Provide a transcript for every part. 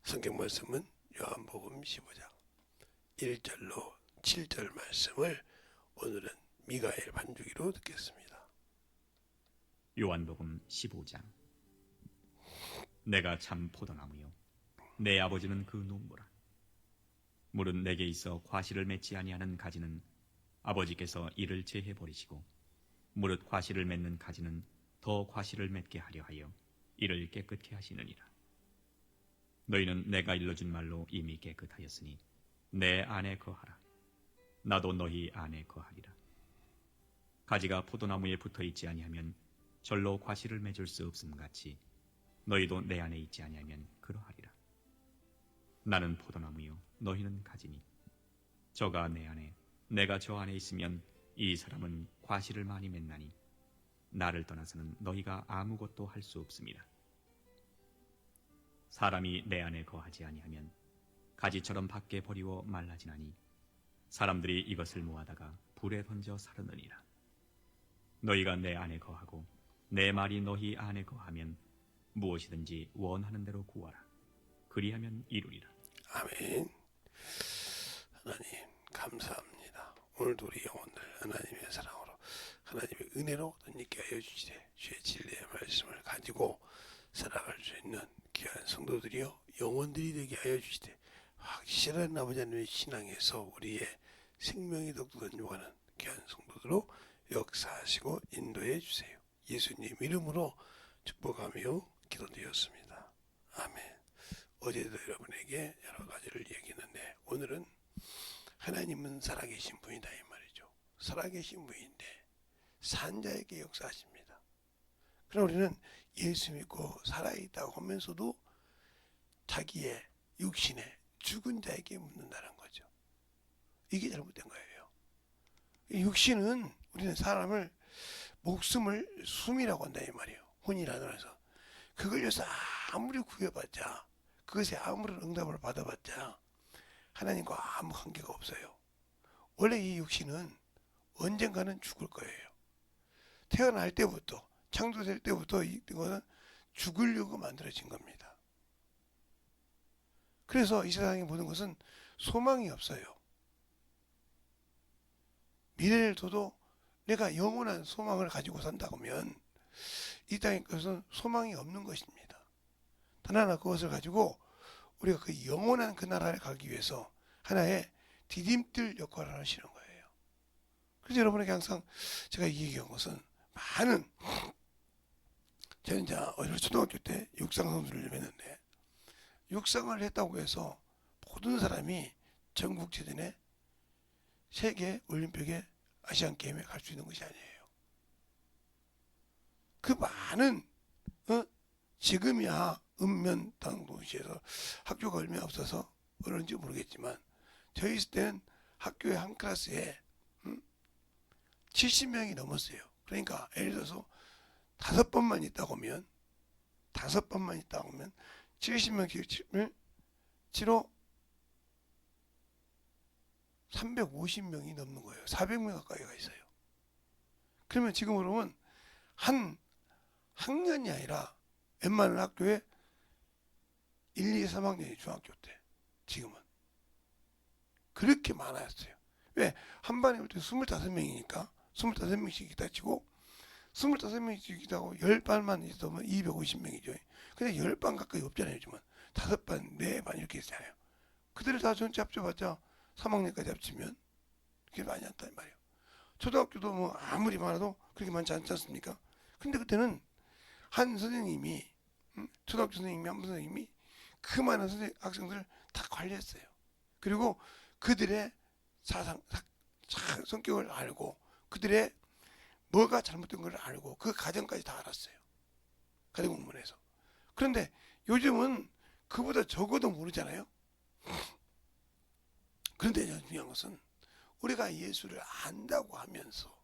성경 말씀은 요한복음 15장 1절로 7절 말씀을 오늘은 미가엘 반주기로 듣겠습니다. 요한복음 15장. 내가 참 포도나무요 내 아버지는 그 농부라. 물은 내게 있어 과실을 맺지 아니하는 가지는 아버지께서 이를 제해 버리시고, 무릇 과실을 맺는 가지는 더 과실을 맺게 하려 하여 이를 깨끗게 하시느니라. 너희는 내가 일러준 말로 이미 깨끗하였으니 내 안에 거하라. 나도 너희 안에 거하리라. 가지가 포도나무에 붙어 있지 아니하면 절로 과실을 맺을 수 없음 같이 너희도 내 안에 있지 아니하면 그러하리라. 나는 포도나무요 너희는 가지니, 저가 내 안에 내가 저 안에 있으면 이 사람은 과실을 많이 맺나니 나를 떠나서는 너희가 아무것도 할 수 없습니다. 사람이 내 안에 거하지 아니하면 가지처럼 밖에 버리워 말라지나니 사람들이 이것을 모아다가 불에 던져 사르느니라. 너희가 내 안에 거하고 내 말이 너희 안에 거하면 무엇이든지 원하는 대로 구하라. 그리하면 이루리라. 아멘. 하나님 감사합니다. 오늘도 우리 영혼들 하나님의 사랑으로 하나님의 은혜로 덧입게 하여 주시되 주의 진리의 말씀을 가지고 살아갈 수 있는 귀한 성도들이여 영혼들이 되게 하여 주시되, 확실한 아버지 하나님의 신앙에서 우리의 생명이 덕도는 요하는 귀한 성도들로 역사하시고 인도해 주세요. 예수님 이름으로 축복하며 기도드렸습니다. 아멘. 어제도 여러분에게 여러 가지를 얘기했는데 오늘은 하나님은 살아계신 분이다 이 말이죠. 살아계신 분인데 산자에게 역사하십니다. 그럼 우리는 예수 믿고 살아있다고 하면서도 자기의 육신에 죽은 자에게 묻는다는 거죠. 이게 잘못된 거예요. 육신은 우리는 사람을 목숨을 숨이라고 한다 이 말이에요. 혼이라고 해서 그걸 위해서 아무리 구해봤자, 그것에 아무런 응답을 받아봤자 하나님과 아무 관계가 없어요. 원래 이 육신은 언젠가는 죽을 거예요. 태어날 때부터, 창조될 때부터 이거는 죽으려고 만들어진 겁니다. 그래서 이 세상의 모든 것은 소망이 없어요. 미래를 둬도 내가 영원한 소망을 가지고 산다고 하면 이 땅의 것은 소망이 없는 것입니다. 단 하나 그것을 가지고 우리가 그 영원한 그 나라를 가기 위해서 하나의 디딤돌 역할을 하시는 거예요. 그래서 여러분에게 항상 제가 이 얘기한 것은, 많은, 저는 이제 초등학교 때 육상 선수를 좀 했는데, 육상을 했다고 해서 모든 사람이 전국체전에 세계 올림픽에 아시안 게임에 갈 수 있는 것이 아니에요. 그 많은 지금이야 읍면당 도시에서 학교가 얼마 없어서 그런지 모르겠지만, 저희 있을 때는 학교의 한 클래스에 70명이 넘었어요. 그러니까 예를 들어서 5번만 있다고 하면 70명 치로 350명이 넘는 거예요. 400명 가까이가 있어요. 그러면 지금 그러면 한 학년이 아니라 웬만한 학교에 1, 2, 3학년이 중학교 때, 지금은 그렇게 많았어요. 왜? 한 반에 올 때 25명이니까 25명씩 있다 치고 25명씩 있다고 10반만 있으면 250명이죠. 근데 10반 가까이 없잖아요. 요즘은 5반, 4반 이렇게 있잖아요. 그들을 다 전체 합쳐봤자 3학년까지 합치면 그게 많이 안 된단 말이에요. 초등학교도 뭐 아무리 많아도 그렇게 많지 않지 않습니까? 근데 그때는 한 선생님이, 초등학교 선생님이, 한 선생님이 그 많은 학생들을 다 관리했어요. 그리고 그들의 성격을 알고 그들의 뭐가 잘못된 걸 알고 그 과정까지 다 알았어요. 가정 공무원에서. 그런데 요즘은 그보다 적어도 모르잖아요. 그런데 중요한 것은 우리가 예수를 안다고 하면서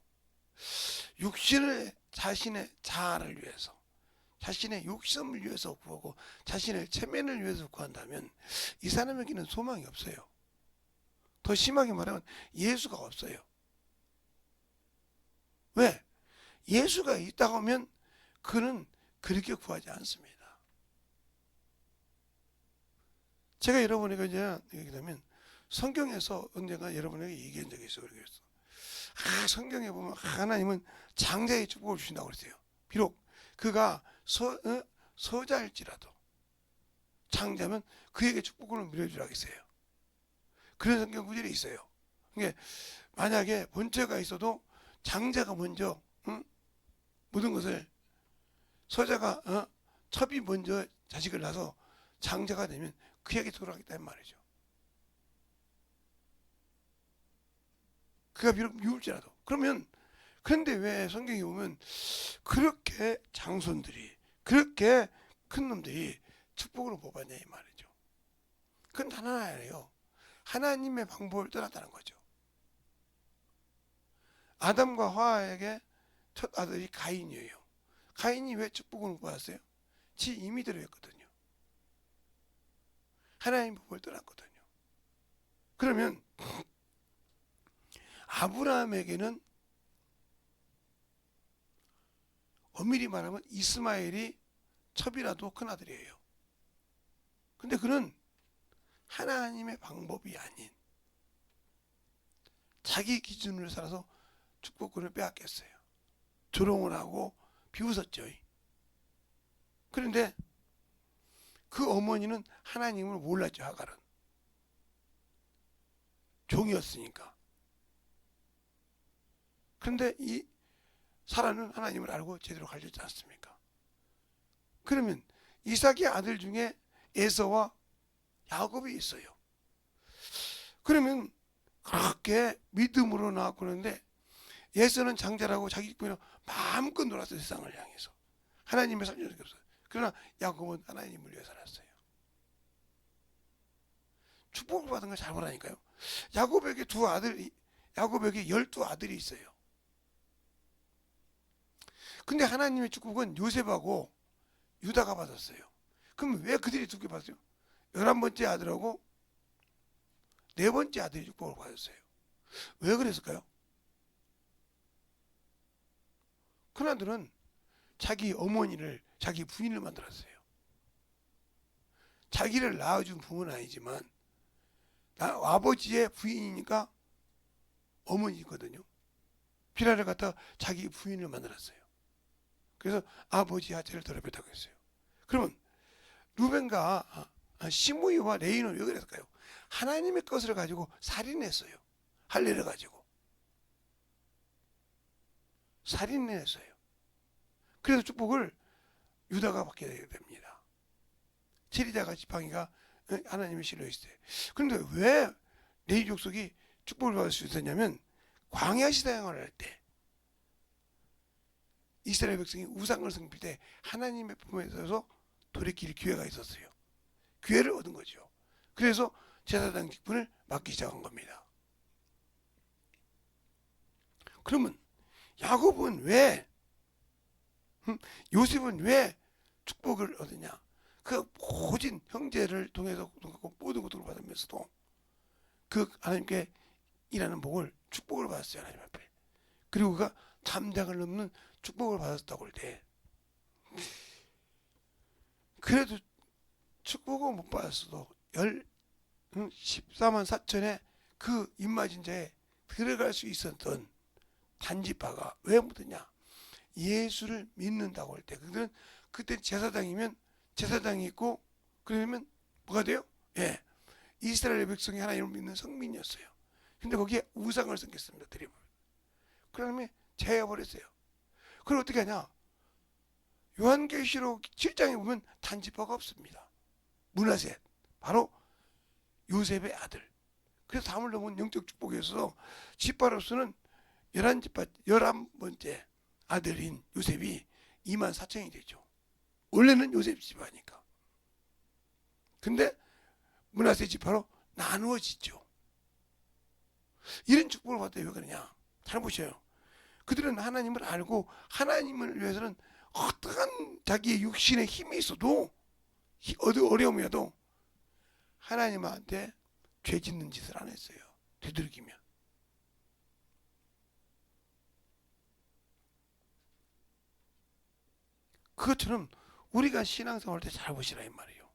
육신을 자신의 자아를 위해서, 자신의 욕심을 위해서 구하고 자신의 체면을 위해서 구한다면 이 사람에게는 소망이 없어요. 더 심하게 말하면 예수가 없어요. 왜? 예수가 있다고 하면 그는 그렇게 구하지 않습니다. 제가 여러분에게 이제 얘기하면 성경에서 언젠가 여러분에게 얘기한 적이 있어요. 그래서 성경에 보면 하나님은 장자의 축복을 주신다고 그랬어요. 비록 그가 서자일지라도 장자면 그에게 축복을 물려주라고 했어요. 그런 성경 구절이 있어요. 그러니까 만약에 본처가 있어도 장자가 먼저 모든 것을 서자가 첩이 먼저 자식을 낳아서 장자가 되면 그에게 돌아가겠다는 말이죠. 그가 비록 미울지라도. 그러면 그런데 왜 성경에 보면 그렇게 장손들이 그렇게 큰 놈들이 축복으로 못 받냐 이 말이죠. 그건 단 하나예요. 하나님의 방법을 떠났다는 거죠. 아담과 하와에게 첫 아들이 가인이에요. 가인이 왜 축복을 못 받았어요? 지 임의대로 했거든요. 하나님 법을 떠났거든요. 그러면 아브라함에게는 엄밀히 말하면 이스마엘이 첩이라도 큰 아들이에요. 근데 그는 하나님의 방법이 아닌 자기 기준으로 살아서 축복권을 빼앗겼어요. 조롱을 하고 비웃었죠. 그런데 그 어머니는 하나님을 몰랐죠. 하갈은 종이었으니까. 그런데 이 사라는 하나님을 알고 제대로 가르쳤지 않습니까? 그러면 이삭의 아들 중에 에서와 야곱이 있어요. 그러면 그렇게 믿음으로 나왔고 그러는데 에서는 장자라고 자기 기쁨으로 마음껏 놀았어요. 세상을 향해서. 하나님의 살려는 게 없어요. 그러나 야곱은 하나님을 위해 살았어요. 축복을 받은 걸 잘 보라니까요. 야곱에게 12아들이 있어요. 근데 하나님의 축복은 요셉하고 유다가 받았어요. 그럼 왜 그들이 두 개 받았어요? 11번째 아들하고 4번째 아들이 축복을 받았어요. 왜 그랬을까요? 큰아들은 자기 어머니를 자기 부인을 만들었어요. 자기를 낳아준 부모는 아니지만 아버지의 부인이니까 어머니거든요. 비라를 갖다 자기 부인을 만들었어요. 그래서 아버지 하체를 더럽혔다고 했어요. 그러면 루벤과 시므이와 레이는 왜 그랬을까요? 하나님의 것을 가지고 살인했어요. 할례를 가지고 살인했어요. 그래서 축복을 유다가 받게 됩니다. 제리다가 지팡이가 하나님의 신뢰였어요. 그런데 왜 레위 족속이 축복을 받을 수 있었냐면 광야 시대생활을 할 때 이스라엘 백성이 우상을 섬길 때 하나님의 품에 있어서 돌이킬 기회가 있었어요. 기회를 얻은 거죠. 그래서 제사장 직분을 맡기 시작한 겁니다. 그러면 야곱은 왜 요셉은 왜 축복을 얻느냐? 그 모진 형제를 통해서 모든 것들을 받으면서도 그 하나님께 일하는 복을 축복을 받았어요. 하나님 앞에. 그리고 그가 잠장을 넘는 축복을 받았다고 할 때 그래도 축복을 못 받았어도 14만 4천의 그 입맞은자에 들어갈 수 있었던 단지파가 왜 못했냐? 예수를 믿는다고 할 때 그들은 그때 제사장이면 제사장이 있고 그러면 뭐가 돼요? 예, 이스라엘 백성이 하나님을 믿는 성민이었어요. 근데 거기에 우상을 섬겼습니다. 드리블. 그러면 제해버렸어요. 그걸 어떻게 하냐? 요한계시록 7장에 보면 단지파가 없습니다. 므낫셋, 바로 요셉의 아들. 그래서 담을 넘은 영적 축복에서 지파로서는 11번째 아들인 요셉이 2만 4천이 되죠. 원래는 요셉 지파니까. 근데 므낫세 지파로 나누어지죠. 이런 축복을 받다 왜 그러냐? 잘 보셔요. 그들은 하나님을 알고 하나님을 위해서는 어떠한 자기의 육신의 힘이 있어도 어려움이어도 하나님한테 죄 짓는 짓을 안 했어요. 되도록이면. 그것처럼 우리가 신앙생활 할 때 잘 보시라 이 말이에요.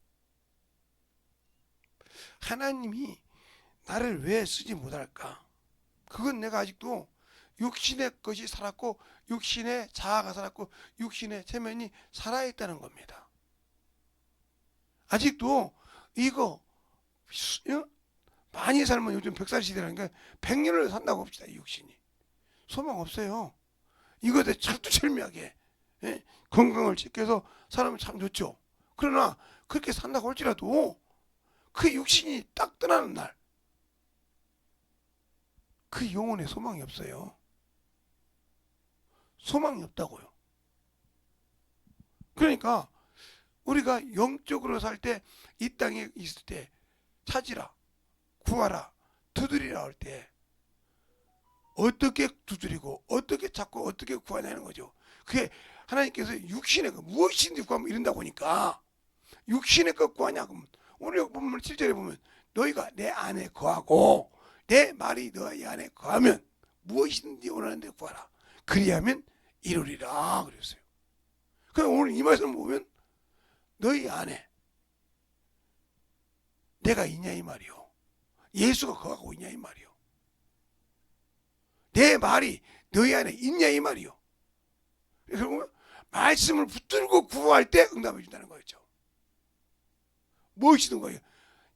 하나님이 나를 왜 쓰지 못할까? 그건 내가 아직도 육신의 것이 살았고 육신의 자아가 살았고 육신의 체면이 살아있다는 겁니다. 아직도 이거 많이 살면 요즘 100살 시대라니까 100년을 산다고 합시다. 이 육신이 소망 없어요. 이것에 철두철미하게 건강을 지켜서 살면 참 좋죠. 그러나 그렇게 산다고 할지라도 그 육신이 딱 떠나는 날 그 영혼에 소망이 없어요. 소망이 없다고요. 그러니까 우리가 영적으로 살 때 이 땅에 있을 때 찾으라, 구하라, 두드리라 할 때 어떻게 두드리고 어떻게 찾고 어떻게 구하냐는 거죠. 그게 하나님께서 육신의 것 무엇이든지 구하면 이른다고 하니까 육신의 것 구하냐 그러면 오늘 보면 7절에 보면 너희가 내 안에 거하고 내 말이 너희 안에 거하면 무엇이든지 원하는 데 구하라. 그리하면 이루리라 그랬어요. 그럼 오늘 이 말씀 보면 너희 안에 내가 있냐 이 말이요. 예수가 거하고 있냐 이 말이요. 내 말이 너희 안에 있냐 이 말이요. 그러면 말씀을 붙들고 구할 때 응답해 준다는 거였죠. 무엇이든 거예요.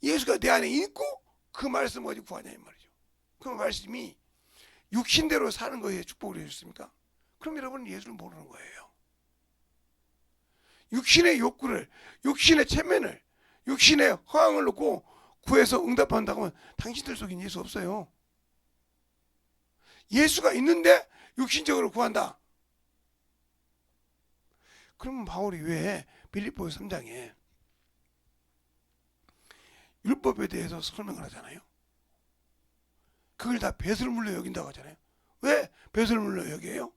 예수가 내 안에 있고 그 말씀 어디 구하냐 이 말이죠. 그 말씀이 육신대로 사는 거에 축복을 해줬습니까? 그럼 여러분은 예수를 모르는 거예요. 육신의 욕구를, 육신의 체면을, 육신의 허황을 놓고 구해서 응답한다고 하면 당신들 속엔 예수 없어요. 예수가 있는데 육신적으로 구한다. 그러면 바울이 왜 빌립보서 3장에 율법에 대해서 설명을 하잖아요. 그걸 다 배설물로 여긴다고 하잖아요. 왜 배설물로 여겨요?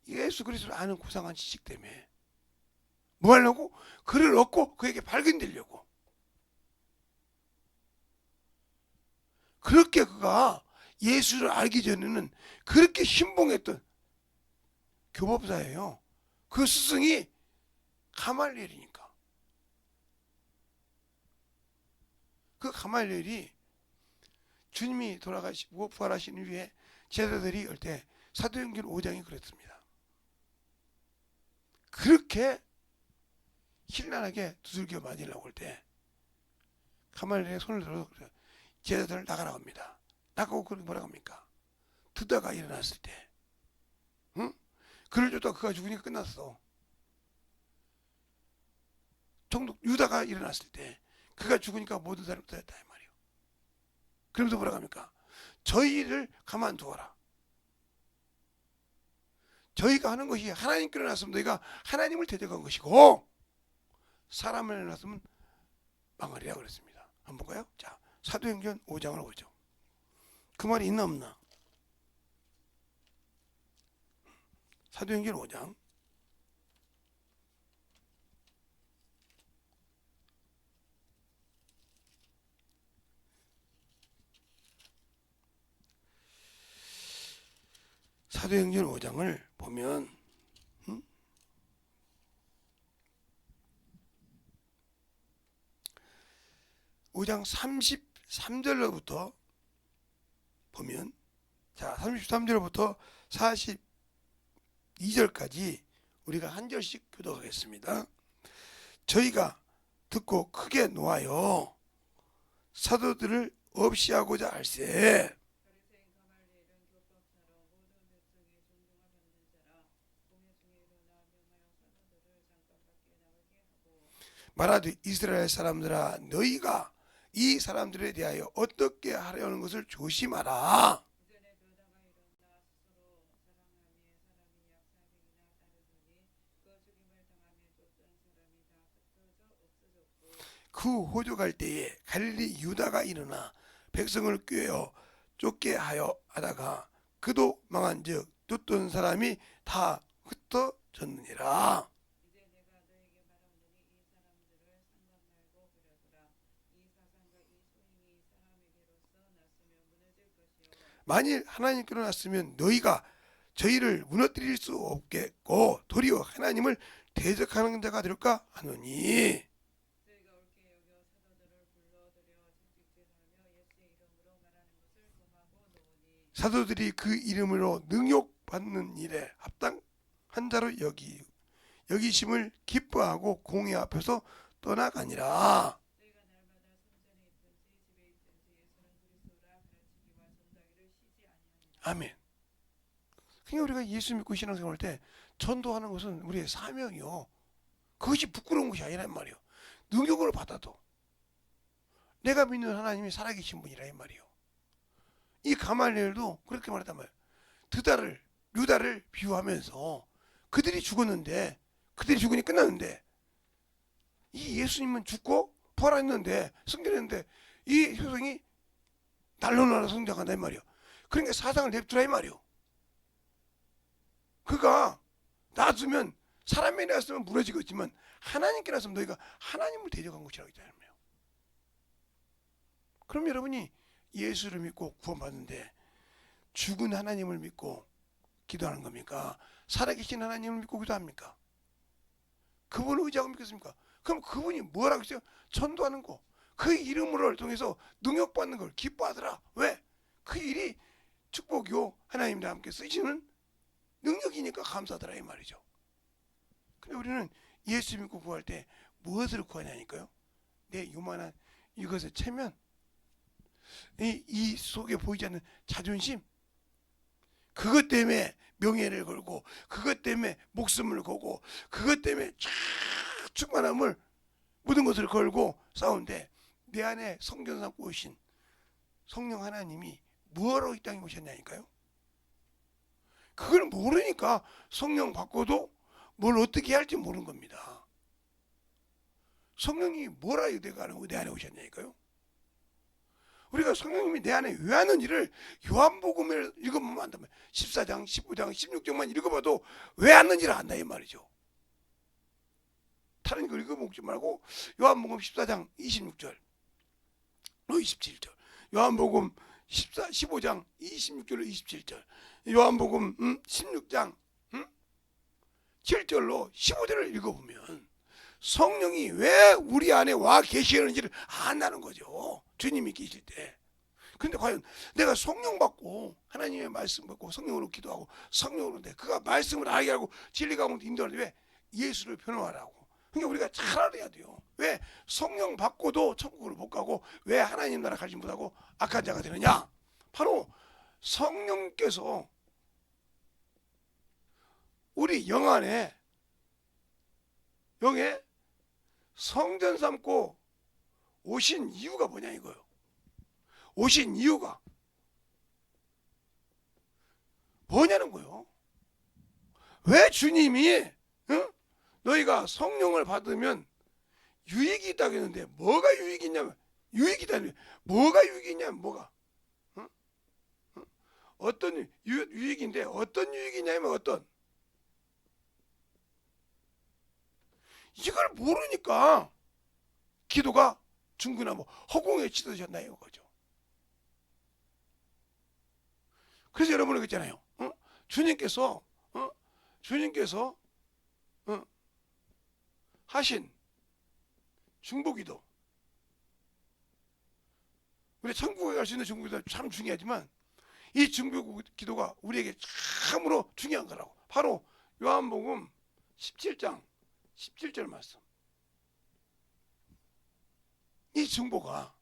예수 그리스도를 아는 고상한 지식 때문에. 뭐 하려고? 그를 얻고 그에게 발견되려고. 그렇게 그가 예수를 알기 전에는 그렇게 신봉했던 교법사예요. 그 스승이 가말리엘이니까. 그 가말리엘이 주님이 돌아가시고 부활하신 이후에 제자들이 올 때 사도행전 5장이 그랬습니다. 그렇게 신랄하게 두들겨 맞으려고 할 때 가말리엘의 손을 들어서 제자들을 나가라고 합니다. 나가고 그렇게 뭐라고 합니까? 듣다가 일어났을 때 응? 그를 줬다가 그가 죽으니까 끝났어. 총독 유다가 일어났을 때 그가 죽으니까 모든 사람이 떠났다 이 말이에요. 그러면서 뭐라고 합니까? 저희를 가만두어라. 저희가 하는 것이 하나님께 일어났으면 너희가 하나님을 대적한 것이고 사람을 일어났으면 망하리라 그랬습니다. 한번 볼까요? 자, 사도행전 5장을 보죠. 그 말이 있나 없나? 사도행전 5장 사도행전 5장을 보면 5장 33절로부터 보면 자 33절부터 42절까지 우리가 한 절씩 교독하겠습니다. 저희가 듣고 크게 놓아요 사도들을 없이 하고자 할세 말하되 이스라엘 사람들아 너희가 이 사람들에 대하여 어떻게 하려는 것을 조심하라. 그 호족할 때에 갈릴리 유다가 일어나 백성을 꾀어 쫓게 하여 하다가 그도 망한즉 쫓던 사람이 다 흩어졌느니라. 만일 하나님께로 났으면 너희가 저희를 무너뜨릴 수 없겠고 도리어 하나님을 대적하는 자가 될까 하노니 사도들이 그 이름으로 능욕받는 일에 합당한 자로 여기심을 기뻐하고 공회 앞에서 떠나가니라. 아멘. 그러니까 우리가 예수 믿고 신앙생활할 때 전도하는 것은 우리의 사명이요. 그것이 부끄러운 것이 아니란 말이요. 능력을 받아도 내가 믿는 하나님이 살아계신 분이라 이 말이요. 이 가말리엘도 그렇게 말했단 말이에요. 드다를 유다를 비유하면서 그들이 죽었는데, 그들이 죽으니 끝났는데, 이 예수님은 죽고 부활했는데, 승천했는데 이 효성이 날로 날로 성장한다 이 말이요. 그러니까 사상을 냅두라 이 말이요. 그가 놔두면 사람이 나왔으면 무너지겠지만 하나님께 나왔으면 너희가 하나님을 대적한 것이라고 했잖아요. 그럼 여러분이 예수를 믿고 구원받는데 죽은 하나님을 믿고 기도하는 겁니까? 살아계신 하나님을 믿고 기도합니까? 그분을 의지하고 믿겠습니까? 그럼 그분이 뭐라고 했어요? 전도하는 거, 그 이름을 통해서 능력받는 걸 기뻐하더라. 왜? 그 일이 축복이요 하나님과 함께 쓰시는 능력이니까 감사하더라 이 말이죠. 근데 우리는 예수 믿고 구할 때 무엇을 구하냐니까요. 내 요만한 이것의 체면, 이 속에 보이지 않는 자존심, 그것 때문에 명예를 걸고, 그것 때문에 목숨을 걸고, 그것 때문에 쫙 충만함을 모든 것을 걸고 싸우는데, 내 안에 성전 삼고 오신 성령 하나님이 뭐하러 이 땅에 오셨냐니까요. 그걸 모르니까 성령 받고도 뭘 어떻게 할지 모르는 겁니다. 성령이 뭐라 내가 내 안에 오셨냐니까요. 우리가 성령님이 내 안에 왜 하는 일을 요한복음을 읽어보면 안다면 14장, 15장, 16장만 읽어봐도 왜 하는지를 안다 이 말이죠. 다른 거 읽어보지 말고 요한복음 14장 26절, 27절, 요한복음 15장 26절로 27절, 요한복음 16장 7절로 15절을 읽어보면 성령이 왜 우리 안에 와 계시는지를 안다는 거죠. 주님이 계실 때. 근데 과연 내가 성령 받고 하나님의 말씀 받고 성령으로 기도하고 성령으로 돼 그가 말씀을 알게 하고 진리 가운데 인도하는데 왜? 예수를 변호하라고. 그러니까 우리가 잘 알아야 돼요. 왜 성령 받고도 천국을 못 가고 왜 하나님 나라 가지 못하고 악한 자가 되느냐? 바로 성령께서 우리 영 안에 영에 성전 삼고 오신 이유가 뭐냐 이거요. 오신 이유가 뭐냐는 거예요. 왜 주님이 너희가 성령을 받으면 유익이 있다고 했는데 뭐가 유익이 있냐면 유익이 있다는 뭐가 유익이 있냐면 뭐가 어떤 유익인데 어떤 유익이냐면 어떤 이걸 모르니까 기도가 중구나무 허공에 치닫으셨나 이거죠. 그래서 여러분은 그랬잖아요. 주님께서 하신 중보기도, 우리 천국에 갈 수 있는 중보기도 참 중요하지만 이 중보기도가 우리에게 참으로 중요한 거라고. 바로 요한복음 17장 17절 말씀. 이 중보가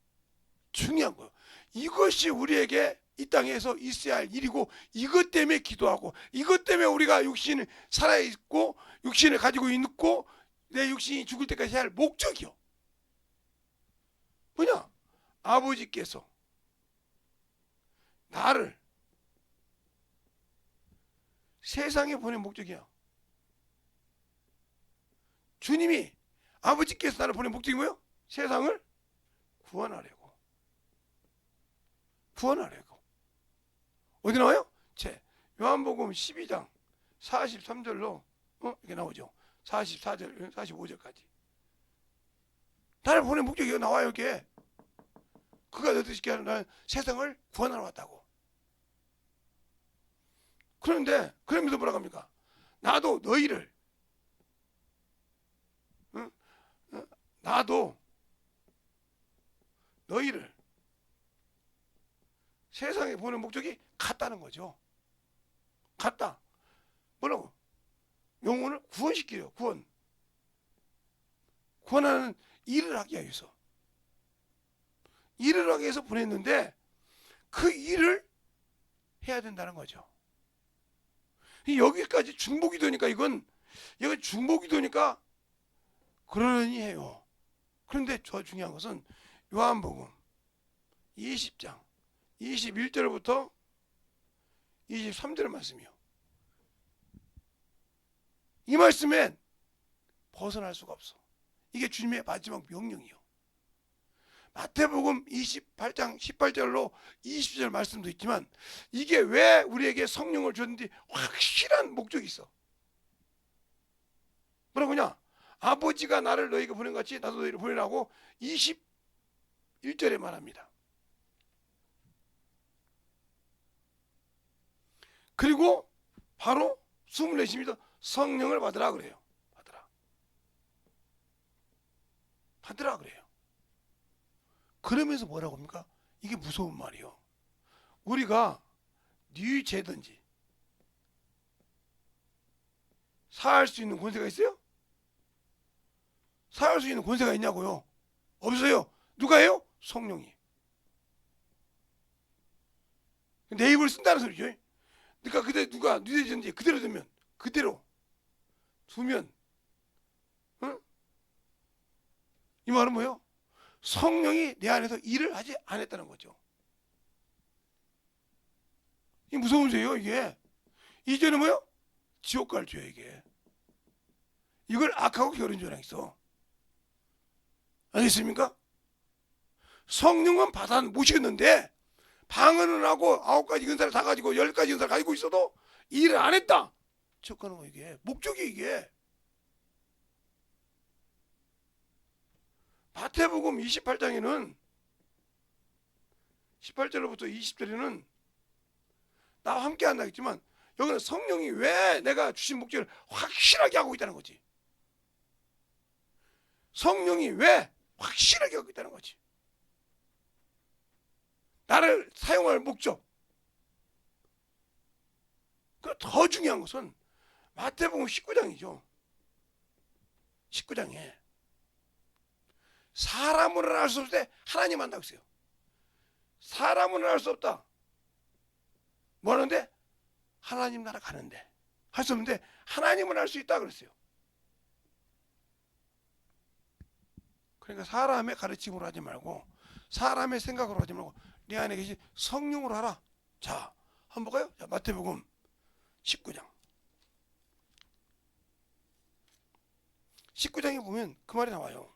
중요한 거예요. 이것이 우리에게 이 땅에서 있어야 할 일이고 이것 때문에 기도하고 이것 때문에 우리가 육신을 살아있고 육신을 가지고 있고 내 육신이 죽을 때까지 해야 할 목적이요. 뭐냐? 아버지께서 나를 세상에 보낸 목적이야. 주님이 아버지께서 나를 보낸 목적이 뭐예요? 세상을 구원하려고. 어디 나와요? 요한복음 12장 43절로 이렇게 나오죠. 44절, 45절까지. 나를 보낸 목적이 나와요. 이렇게. 그가 너희들 시키게 하는 나는 세상을 구원하러 왔다고. 그런데 그러면서 뭐라고 합니까? 나도 너희를 세상에 보는 목적이 같다는 거죠. 같다. 뭐라고? 영혼을 구원시키려. 구원하는 일을 하기 위해서. 일을 하기 위해서 보냈는데 그 일을 해야 된다는 거죠. 여기까지 중보기도니까 이건 중보기도니까 그러려니 해요. 그런데 더 중요한 것은 요한복음 20장 21절부터 23절 말씀이요. 이 말씀엔 벗어날 수가 없어. 이게 주님의 마지막 명령이요. 마태복음 28장 18절로 20절 말씀도 있지만 이게 왜 우리에게 성령을 줬는지 확실한 목적이 있어. 뭐라고냐? 아버지가 나를 너희에게 보낸 것 같이 나도 너희를 보내라고 21절에 말합니다. 그리고 바로 숨을 내쉬면서 성령을 받으라 그래요. 받으라 그래요. 그러면서 뭐라고 합니까? 이게 무서운 말이요. 우리가 네 죄든지 사할 수 있는 권세가 있어요? 사할 수 있는 권세가 있냐고요? 없어요. 누가 해요? 성령이. 내 입을 쓴다는 소리죠. 그러니까 그대 누가 네 죄든지 그대로 두면 응? 이 말은 뭐예요? 성령이 내 안에서 일을 하지 않았다는 거죠. 이 무서운 죄예요, 이게. 이 죄는 뭐예요? 지옥 갈 죄예요, 이게. 이걸 악하고 게으른 죄랑 있어. 알겠습니까? 성령은 받아 모시겠는데 방언을 하고 9가지 은사를 다 가지고 10가지 은사를 가지고 있어도 일을 안 했다. 지옥 가는 거 이게. 목적이 이게. 마태복음 28장에는 18절로부터 20절에는 나와 함께 한다 했지만 여기는 성령이 왜 내가 주신 목적을 확실하게 하고 있다는 거지. 성령이 왜 확실하게 하고 있다는 거지. 나를 사용할 목적. 그 더 중요한 것은 마태복음 19장이죠. 19장에 사람으로는 알 수 없을 때 하나님 한다고 했어요. 사람으로는 알 수 없다. 뭐 하는데? 하나님 나라 가는데. 할 수 없는데 하나님은 알 수 있다 그랬어요. 그러니까 사람의 가르침으로 하지 말고 사람의 생각으로 하지 말고 네 안에 계신 성령으로 하라. 자, 한번 볼까요? 자, 마태복음 19장 19장에 보면 그 말이 나와요.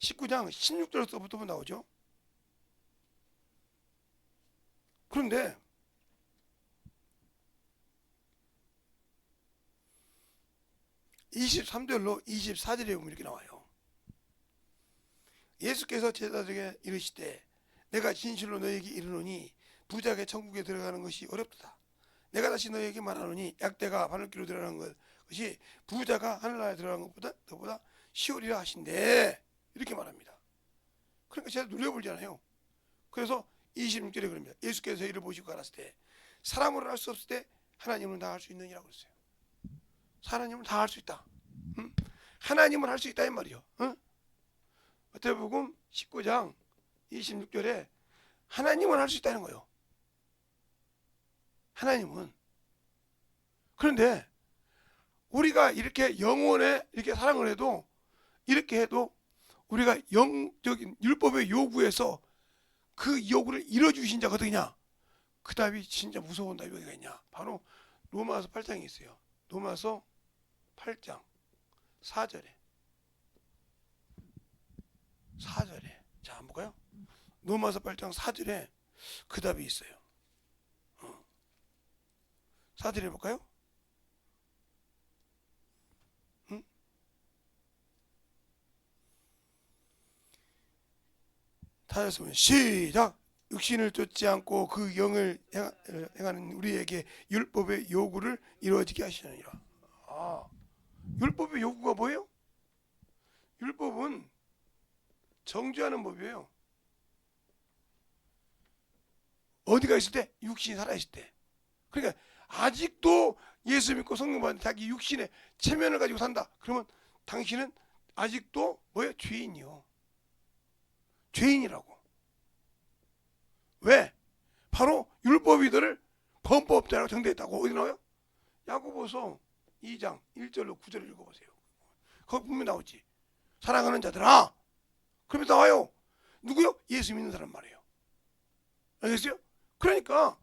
19장 16절부터 나오죠. 그런데 23절로 24절에 보면 이렇게 나와요. 예수께서 제자들에게 이르시되 내가 진실로 너희에게 이르노니 부자가 천국에 들어가는 것이 어렵도다. 내가 다시 너희에게 말하노니 약대가 바늘기로 들어가는 것이 부자가 하늘나라에 들어가는 것보다 더보다 쉬우리라 하신대. 이렇게 말합니다. 그러니까 제가 누려보잖아요. 그래서 26절에 그럽니다. 예수께서 이를 보시고 가라사대 때 사람으로는 할 수 없을 때 하나님은 다 할 수 있느니라고 그랬어요. 하나님은 다 할 수 있다. 응? 하나님은 할 수 있다 이 말이요. 응? 마태복음 19장 26절에 하나님은 할 수 있다는 거예요. 하나님은. 그런데 우리가 이렇게 영혼에 이렇게 사랑을 해도 이렇게 해도 우리가 영적인 율법의 요구에서 그 요구를 이뤄주신 자가 어디냐? 그 답이 진짜 무서운 답이 어디가 있냐? 바로 로마서 8장에 있어요. 로마서 8장 4절에 자 한번 볼까요? 로마서 8장 4절에 그 답이 있어요. 4절에 볼까요? 다였으면 시작. 육신을 쫓지 않고 그 영을 행하는 우리에게 율법의 요구를 이루어지게 하시느니라. 율법의 요구가 뭐예요? 율법은 정죄하는 법이에요. 어디가 있을 때? 육신이 살아있을 때. 그러니까 아직도 예수 믿고 성령 받는 자기 육신의 체면을 가지고 산다. 그러면 당신은 아직도 뭐예요? 죄인이요. 죄인이라고. 왜? 바로 율법이들을 범법자라고 정죄했다고. 어디 나와요? 야고보서 2장 1절로 9절을 읽어보세요. 거기 분명히 나오지. 사랑하는 자들아. 그러면서 나와요. 누구요? 예수 믿는 사람 말이에요. 알겠어요? 그러니까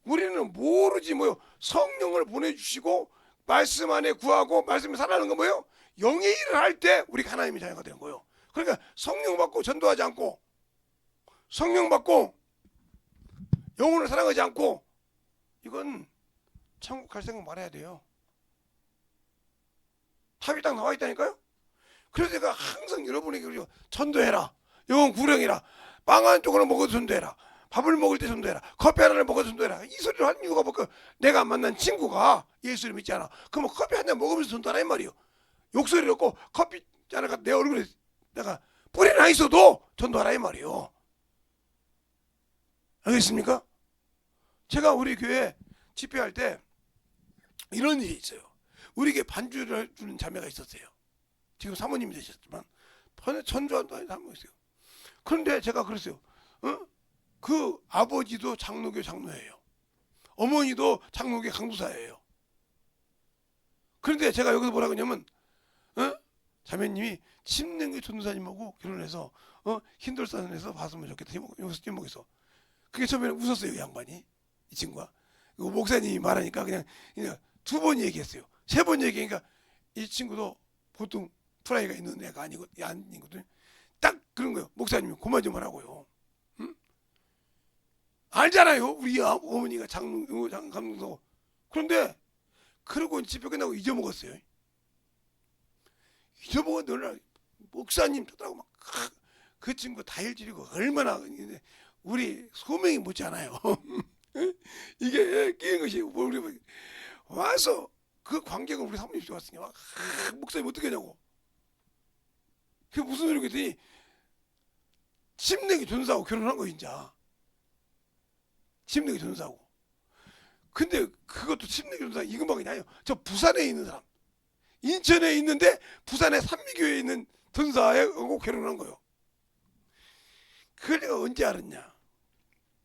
우리는 모르지 뭐요. 성령을 보내주시고 말씀 안에 구하고 말씀에 살아가는 건 뭐예요? 영의 일을 할 때 우리가 하나님의 자녀가 되는 거예요. 그러니까 성령 받고 전도하지 않고 성령 받고 영혼을 사랑하지 않고 이건 천국 갈 생각 말아야 돼요. 답이 딱 나와 있다니까요. 그래서 제가 항상 여러분에게 그러죠. 전도해라. 영혼 구령이라. 빵 한 쪽으로 먹어도 전도해라. 밥을 먹을 때 전도해라. 커피 하나를 먹어도 전도해라. 이 소리를 한 이유가 뭘까? 내가 만난 친구가 예수를 믿지 않아. 그러면 커피 한 잔 먹으면서 전도하라 이 말이에요. 욕설이 없고 커피 잔을 내 얼굴에 내가 뿌리 나 있어도 전도하라 이 말이에요. 알겠습니까? 제가 우리 교회 집회할 때 이런 일이 있어요. 우리에게 반주를 해주는 자매가 있었어요. 지금 사모님이 되셨지만 전주한다는 사람이 있어요. 그런데 제가 그랬어요. 그 아버지도 장로교 장로예요. 어머니도 장로교 강도사예요. 그런데 제가 여기서 뭐라고 하냐면 자매님이 침례교 전도사님하고 결혼해서 힌돌산에서 봤으면 좋겠다. 여기서 제목에서. 그게 처음에는 웃었어요. 이 양반이. 이 친구가. 목사님이 말하니까 그냥 두 번 얘기했어요. 세 번 얘기하니까 이 친구도 보통 프라이가 있는 애가 아니거든. 딱 그런 거예요. 목사님이 그만 좀 하라고요. 응? 알잖아요. 우리 어머니가 장로도. 그런데 그러고 집회 끝나고 잊어먹었어요. 잊어먹었는데 목사님 쳤다고 막 그 친구 다혈질이고 얼마나 우리 소명이 묻잖아요. 이게 끼는 것이 우리 와서 그 관계가 우리 사모님 집에 왔으니까 목사님 어떻게 하냐고. 그게 무슨 소리고 했더니 침례교 전사하고 결혼한 거 인자. 침례교 전사하고. 근데 그것도 침례교 전사 이것만이 아니에요. 저 부산에 있는 사람. 인천에 있는데 부산에 산미교에 있는 전사하고 결혼한 거예요. 그걸 내가 언제 알았냐.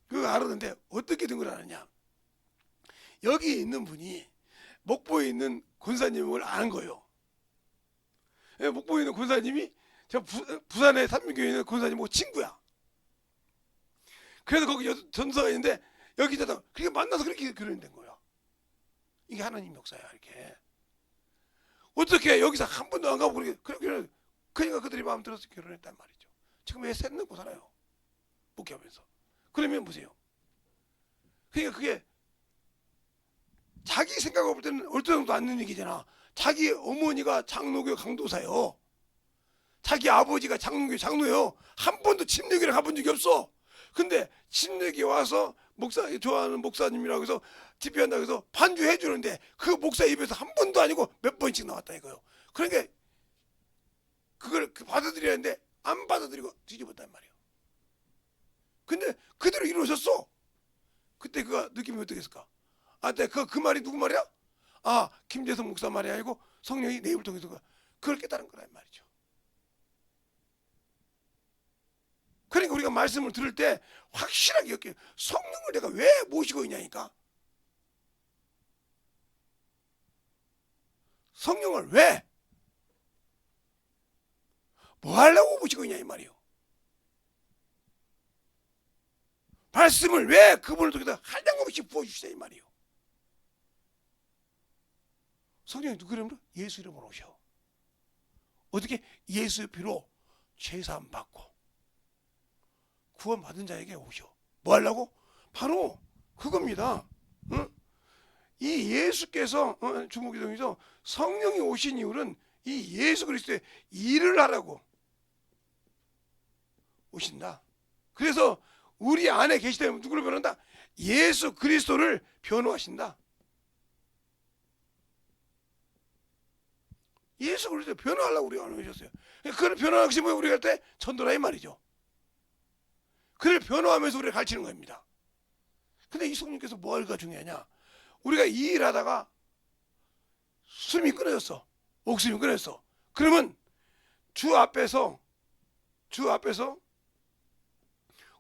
그거 알았는데 어떻게 된 걸 알았냐. 여기 있는 분이 목포에 있는 권사님을 아는 거예요. 목포에 있는 권사님이 저 부산의 산미교에 있는 권사님하고 친구야. 그래서 거기 전사가 있는데 여기 있다가 그렇게 만나서 그렇게 결혼된 거야. 이게 하나님 역사야. 이렇게 어떻게 여기서 한 번도 안 가고 그러니까 그들이 마음 들어서 결혼했단 말이죠. 지금 애 셋 낳고 살아요. 목회하면서. 그러면 보세요. 그러니까 그게 자기 생각을 볼 때는 어느 정도 안 되는 얘기잖아. 자기 어머니가 장로교 강도사요. 자기 아버지가 장로교 장로요. 한 번도 침례교를 가본 적이 없어. 근데 침례교 와서 좋아하는 목사님이라고 해서 집회한다고 해서 반주해 주는데 그 목사 입에서 한 번도 아니고 몇 번씩 나왔다 이거요. 그러니까 그걸 받아들여야 하는데 안 받아들이고 뒤집었단 말이에요. 근데 그대로 이루어졌어. 그때 그가 느낌이 어떻겠을까? 그 말이 누구 말이야? 김재성 목사 말이 아니고 성령이 내 입을 통해서 그걸 깨달은 거란 말이죠. 그러니까 우리가 말씀을 들을 때 확실하게 여기 성령을 내가 왜 모시고 있냐니까. 성령을 왜? 뭐 하려고 모시고 있냐 이 말이에요. 말씀을 왜 그분을 통해서 한량없이 부어주시냐 이 말이에요. 성령이 누구 이름으로? 예수 이름으로 오셔. 어떻게? 예수 피로 죄사함 받고 구원 받은 자에게 오셔. 뭐 하려고? 바로 그겁니다. 이 예수께서 중국기도에서 성령이 오신 이유는 이 예수 그리스도의 일을 하라고 오신다. 그래서 우리 안에 계시다면 누구를 변호한다? 예수 그리스도를 변호하신다. 예수 그리스도 변화하려고 우리가 오셨어요. 그걸 변화하기 위해서 우리가 할 때 전도라 이 말이죠. 그를 변화하면서 우리를 가르치는 겁니다. 근데 이 성령께서 뭐가 중요하냐? 우리가 이 일하다가 숨이 끊어졌어. 목숨이 끊어졌어. 그러면 주 앞에서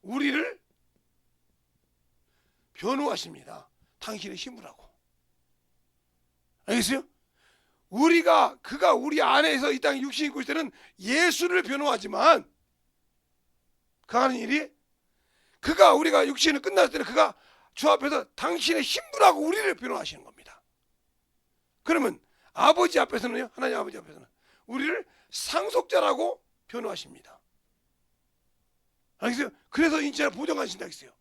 우리를 변호하십니다. 당신의 힘으라고. 알겠어요? 그가 우리 안에서 이 땅에 육신이 있고 있을 때는 예수를 변호하지만 그가 하는 일이 우리가 육신을 끝났을 때는 그가 주 앞에서 당신의 신부라고 우리를 변호하시는 겁니다. 그러면 아버지 앞에서는요, 하나님 아버지 앞에서는 우리를 상속자라고 변호하십니다. 알겠어요? 그래서 인체를 보정하신다 했어요.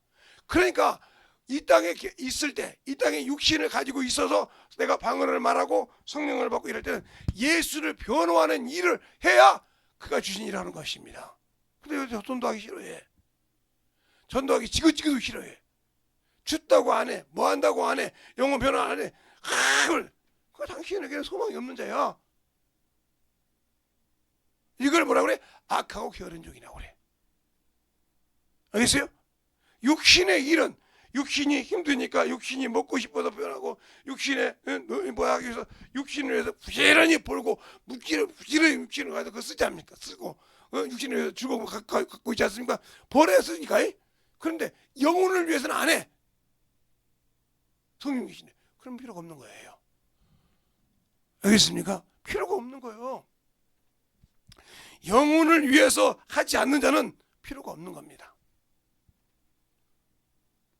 그러니까 이 땅에 있을 때, 이 땅에 육신을 가지고 있어서 내가 방언을 말하고 성령을 받고 이럴 때는 예수를 변호하는 일을 해야 그가 주신 일을 하는 것입니다. 근데 요새 전도하기 싫어해. 전도하기 지긋지긋도 싫어해. 죽다고 안 해. 뭐 한다고 안 해. 영혼 변화 안 해. 그거 당신에게는 소망이 없는 자야. 이걸 뭐라 그래? 악하고 게으른 종이라고 그래. 알겠어요? 육신의 일은 육신이 힘드니까 육신이 먹고 싶어서 변하고 육신에 뭐 하기 위해서 육신을 위해서 부지런히 벌고 부지런히 육신을 가서 그거 쓰지 않습니까? 쓰고 육신을 위해서 즐거움을 갖고 있지 않습니까? 벌어야 쓰니까. 그런데 영혼을 위해서는 안 해. 성령 계시네. 그럼 필요가 없는 거예요. 알겠습니까? 필요가 없는 거예요. 영혼을 위해서 하지 않는 자는 필요가 없는 겁니다.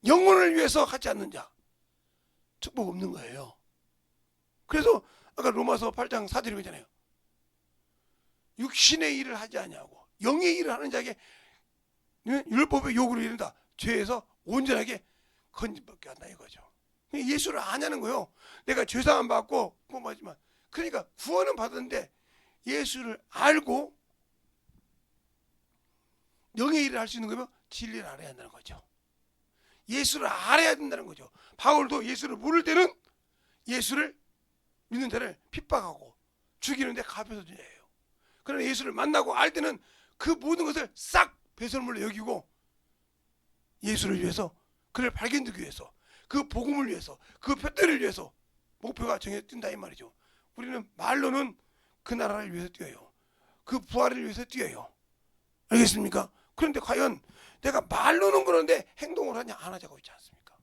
영혼을 위해서 하지 않는 자 축복 없는 거예요. 그래서 아까 로마서 8장 4절에 그러잖아요. 육신의 일을 하지 아니하고 영의 일을 하는 자에게 율법의 요구를 이룬다. 죄에서 온전하게 건진받게 한다 이거죠. 예수를 아냐는 거예요. 내가 죄사함 받고 구원받지만 그러니까 구원은 받았는데 예수를 알고 영의 일을 할 수 있는 거면 진리를 알아야 한다는 거죠. 예수를 알아야 된다는 거죠. 바울도 예수를 모를 때는 예수를 믿는 자를 핍박하고 죽이는데 갚아서 주예요. 그러나 예수를 만나고 알 때는 그 모든 것을 싹 배설물로 여기고 예수를 위해서 그를 발견되기 위해서 그 복음을 위해서 그 표대를 위해서 목표가 정해진다 이 말이죠. 우리는 말로는 그 나라를 위해서 뛰어요. 그 부활을 위해서 뛰어요. 알겠습니까? 그런데 과연 내가 말로는 그러는데 행동을 하냐 안 하자고 있지 않습니까?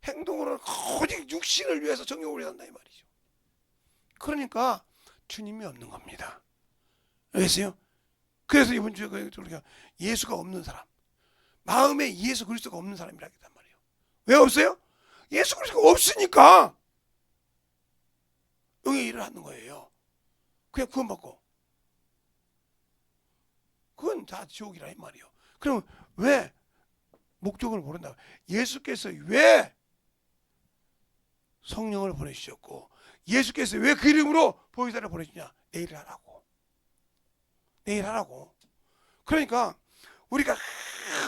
행동으로는 오직 육신을 위해서 정욕을 위해서 한다 이 말이죠. 그러니까 주님이 없는 겁니다. 알겠어요? 그래서 이번 주에 우리가 예수가 없는 사람, 마음에 예수 그리스도가 없는 사람이라 했단 말이에요. 왜 없어요? 예수 그리스도가 없으니까 영의 일을 하는 거예요. 그냥 구원받고 그건 다 지옥이라 이 말이에요. 그럼 왜 목적을 모른다? 예수께서 왜 성령을 보내주셨고 예수께서 왜 그 이름으로 보혜사를 보내주냐? 내 일을 하라고. 내 일 하라고. 그러니까 우리가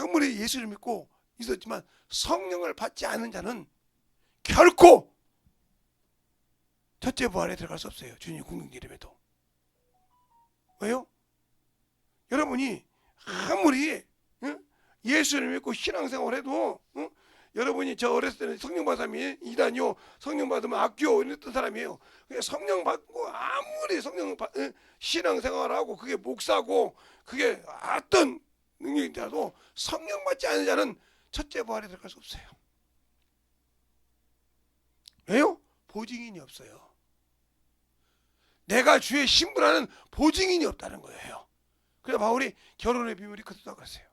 아무리 예수를 믿고 있었지만 성령을 받지 않은 자는 결코 첫째 부활에 들어갈 수 없어요. 주님 궁극 이름에도. 왜요? 여러분이 아무리 예수를 믿고 신앙생활을 해도 여러분이 저 어렸을 때는 성령 받은 사람이 이단이요, 성령 받으면 악교 이랬던 사람이에요. 성령 받고 아무리 신앙생활하고 그게 목사고 그게 어떤 능력이라도 성령 받지 않은 자는 첫째 부활에 들어갈 수 없어요. 왜요? 보증인이 없어요. 내가 주의 신부라는 보증인이 없다는 거예요. 그래서 바울이 결혼의 비밀이 크다고 그랬어요.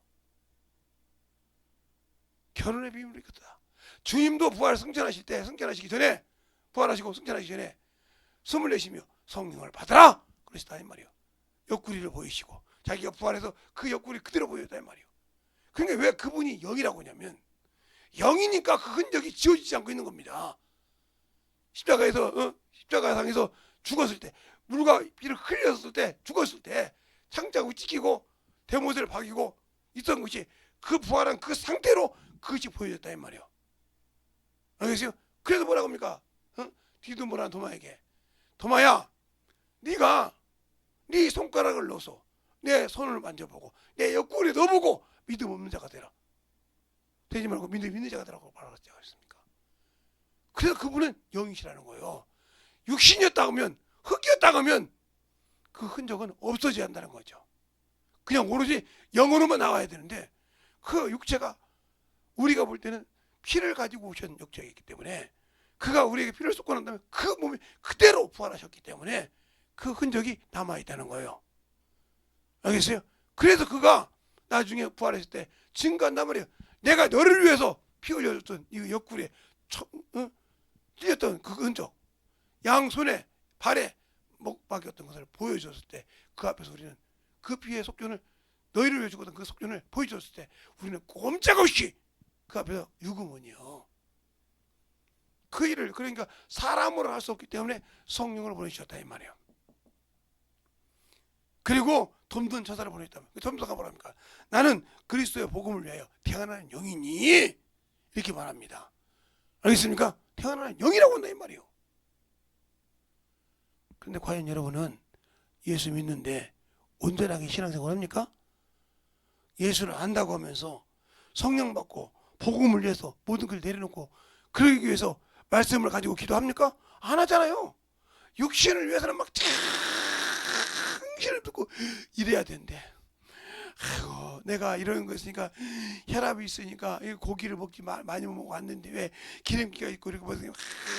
결혼의 비밀이 크다. 주님도 부활 승천하시기 전에 부활하시고 승천하시기 전에 숨을 내쉬며 성령을 받아라 그러시다 이 말이에요. 옆구리를 보이시고 자기가 부활해서 그 옆구리 그대로 보였다 이 말이에요. 그러니까 왜 그분이 영이라고 하냐면 영이니까 그 흔적이 지워지지 않고 있는 겁니다. 십자가상에서 죽었을 때 물과 피를 흘렸을 때 죽었을 때 창자국 찢기고 대못을 박이고 있던 것이 그 부활한 그 상태로 그것이 보여졌다 이 말이에요. 알겠어요? 그래서 뭐라고 합니까? 디두모라는 도마에게 도마야, 네가 네 손가락을 넣어서 내 손을 만져보고 내 옆구리에 넣어보고 믿음 없는 자가 되라. 되지 말고 믿음 있는 자가 되라고 말하지 않습니까? 그래서 그분은 영이시라는 거예요. 육신이었다 하면, 흙이었다 하면 그 흔적은 없어져야 한다는 거죠. 그냥 오로지 영으로만 나와야 되는데 그 육체가 우리가 볼 때는 피를 가지고 오신 육체이기 때문에 그가 우리에게 피를 쏟고 난 다음에 그 몸이 그대로 부활하셨기 때문에 그 흔적이 남아있다는 거예요. 알겠어요? 그래서 그가 나중에 부활했을 때 증거한단 말이에요. 내가 너를 위해서 피 흘려줬던 이 옆구리에 찔렸던 그 흔적, 양손에 발에 목박이었던 것을 보여줬을 때 그 앞에서 우리는 그 피의 속전을, 너희를 위해 죽었던 그 속전을 보여줬을 때 우리는 꼼짝없이 그 앞에서 유구문이요. 그 일을, 그러니까 사람으로 할 수 없기 때문에 성령을 보내주셨다 이 말이에요. 그리고 돕는 천사를 보냈다면 그 천사가 뭐랍니까? 나는 그리스도의 복음을 위하여 태어나는 영이니, 이렇게 말합니다. 알겠습니까? 태어나는 영이라고 한다 이 말이에요. 그런데 과연 여러분은 예수 믿는데 온전하게 신앙생활 합니까? 예수를 안다고 하면서 성령 받고 복음을 위해서 모든 걸 내려놓고 그러기 위해서 말씀을 가지고 기도합니까? 안 하잖아요. 육신을 위해서는 막 정신을 듣고 이래야 되는데, 아이고 내가 이런 거 있으니까, 혈압이 있으니까 고기를 먹지 많이 먹고 왔는데 왜 기름기가 있고 이렇게 먹으면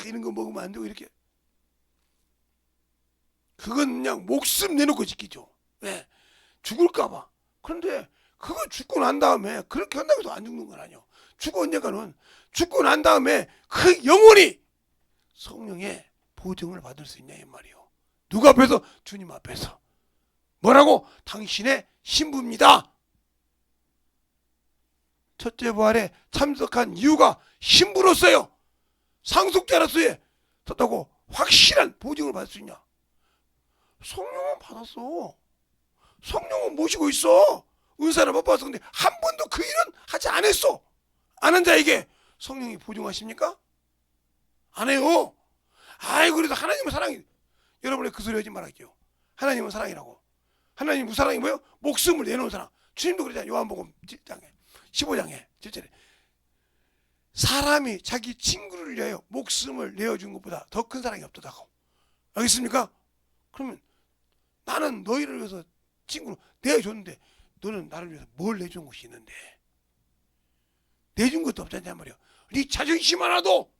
이런 거 먹으면 안 되고, 이렇게 그건 그냥 목숨 내놓고 지키죠. 왜? 죽을까 봐. 그런데 그거 죽고 난 다음에 그렇게 한다고 해서 안 죽는 건 아니에요. 죽고 언젠가는 죽고 난 다음에 그 영혼이 성령의 보증을 받을 수 있냐 이 말이에요. 누구 앞에서? 주님 앞에서. 뭐라고? 당신의 신부입니다. 첫째 부활에 참석한 이유가 신부로서요. 상속자로서의 섰다고 확실한 보증을 받을 수 있냐? 성령은 받았어. 성령은 모시고 있어. 은사를 못 받았어. 근데 한 번도 그 일은 하지 않았어. 안 한 자에게 성령이 보증하십니까? 안 해요. 아이고, 그래서 하나님은 사랑이, 여러분의 그 소리 하지 말할게요. 하나님은 사랑이라고. 하나님 그 사랑이 뭐예요? 목숨을 내놓은 사랑. 주님도 그러잖아요. 요한복음 7장에 15장에 7절에 사람이 자기 친구를 위하여 목숨을 내어준 것보다 더 큰 사랑이 없다고. 알겠습니까? 그러면 나는 너희를 위해서 친구로 내어줬는데 너는 나를 위해서 뭘 내준 것이 있는데? 내준 것도 없잖냐 말이야. 네 자존심 하나도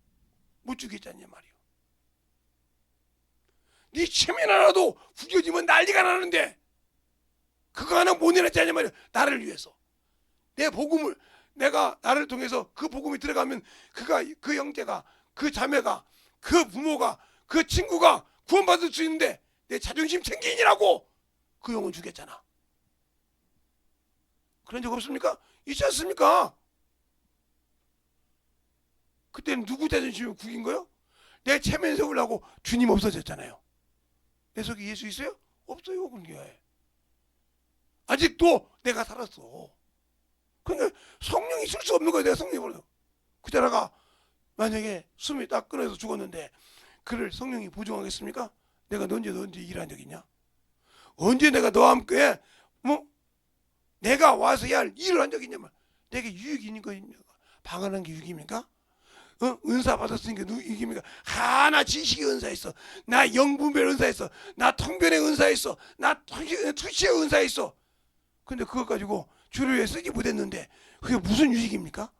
못 주겠잖냐 말이야. 네 체면 하나도 후겨지면 난리가 나는데 그거 하나 못 내놨잖냐 말이야. 나를 위해서. 내 복음을, 내가 나를 통해서 그 복음이 들어가면 그가, 그 형제가, 그 자매가, 그 부모가, 그 친구가 구원받을 수 있는데 내 자존심 챙기니라고 그 영혼 주겠잖아. 그런 적 없습니까? 있지 않습니까? 그때는 누구 자존심을 구긴 거요? 내 체면 세우려고 주님 없어졌잖아요. 내 속에 예수 있어요? 없어요. 그게 아직도 내가 살았어. 그러니까 성령이 있을 수 없는 거예요. 내가 성령이 버려. 그자라가 만약에 숨이 딱 끊어서 죽었는데 그를 성령이 보증하겠습니까? 내가 너 언제 일한 적 있냐? 언제 내가 너와 함께 내가 와서 해야 할 일을 한 적이 있냐면, 내게 유익이 있는 거입니까? 방언한 게 유익입니까? 은사 받았으니까 유익입니까? 나 지식의 은사 있어. 나 영분별 은사 있어. 나 통변의 은사 있어. 나 투시의 은사 있어. 근데 그것 가지고 주를 위해 쓰지 못했는데 그게 무슨 유익입니까?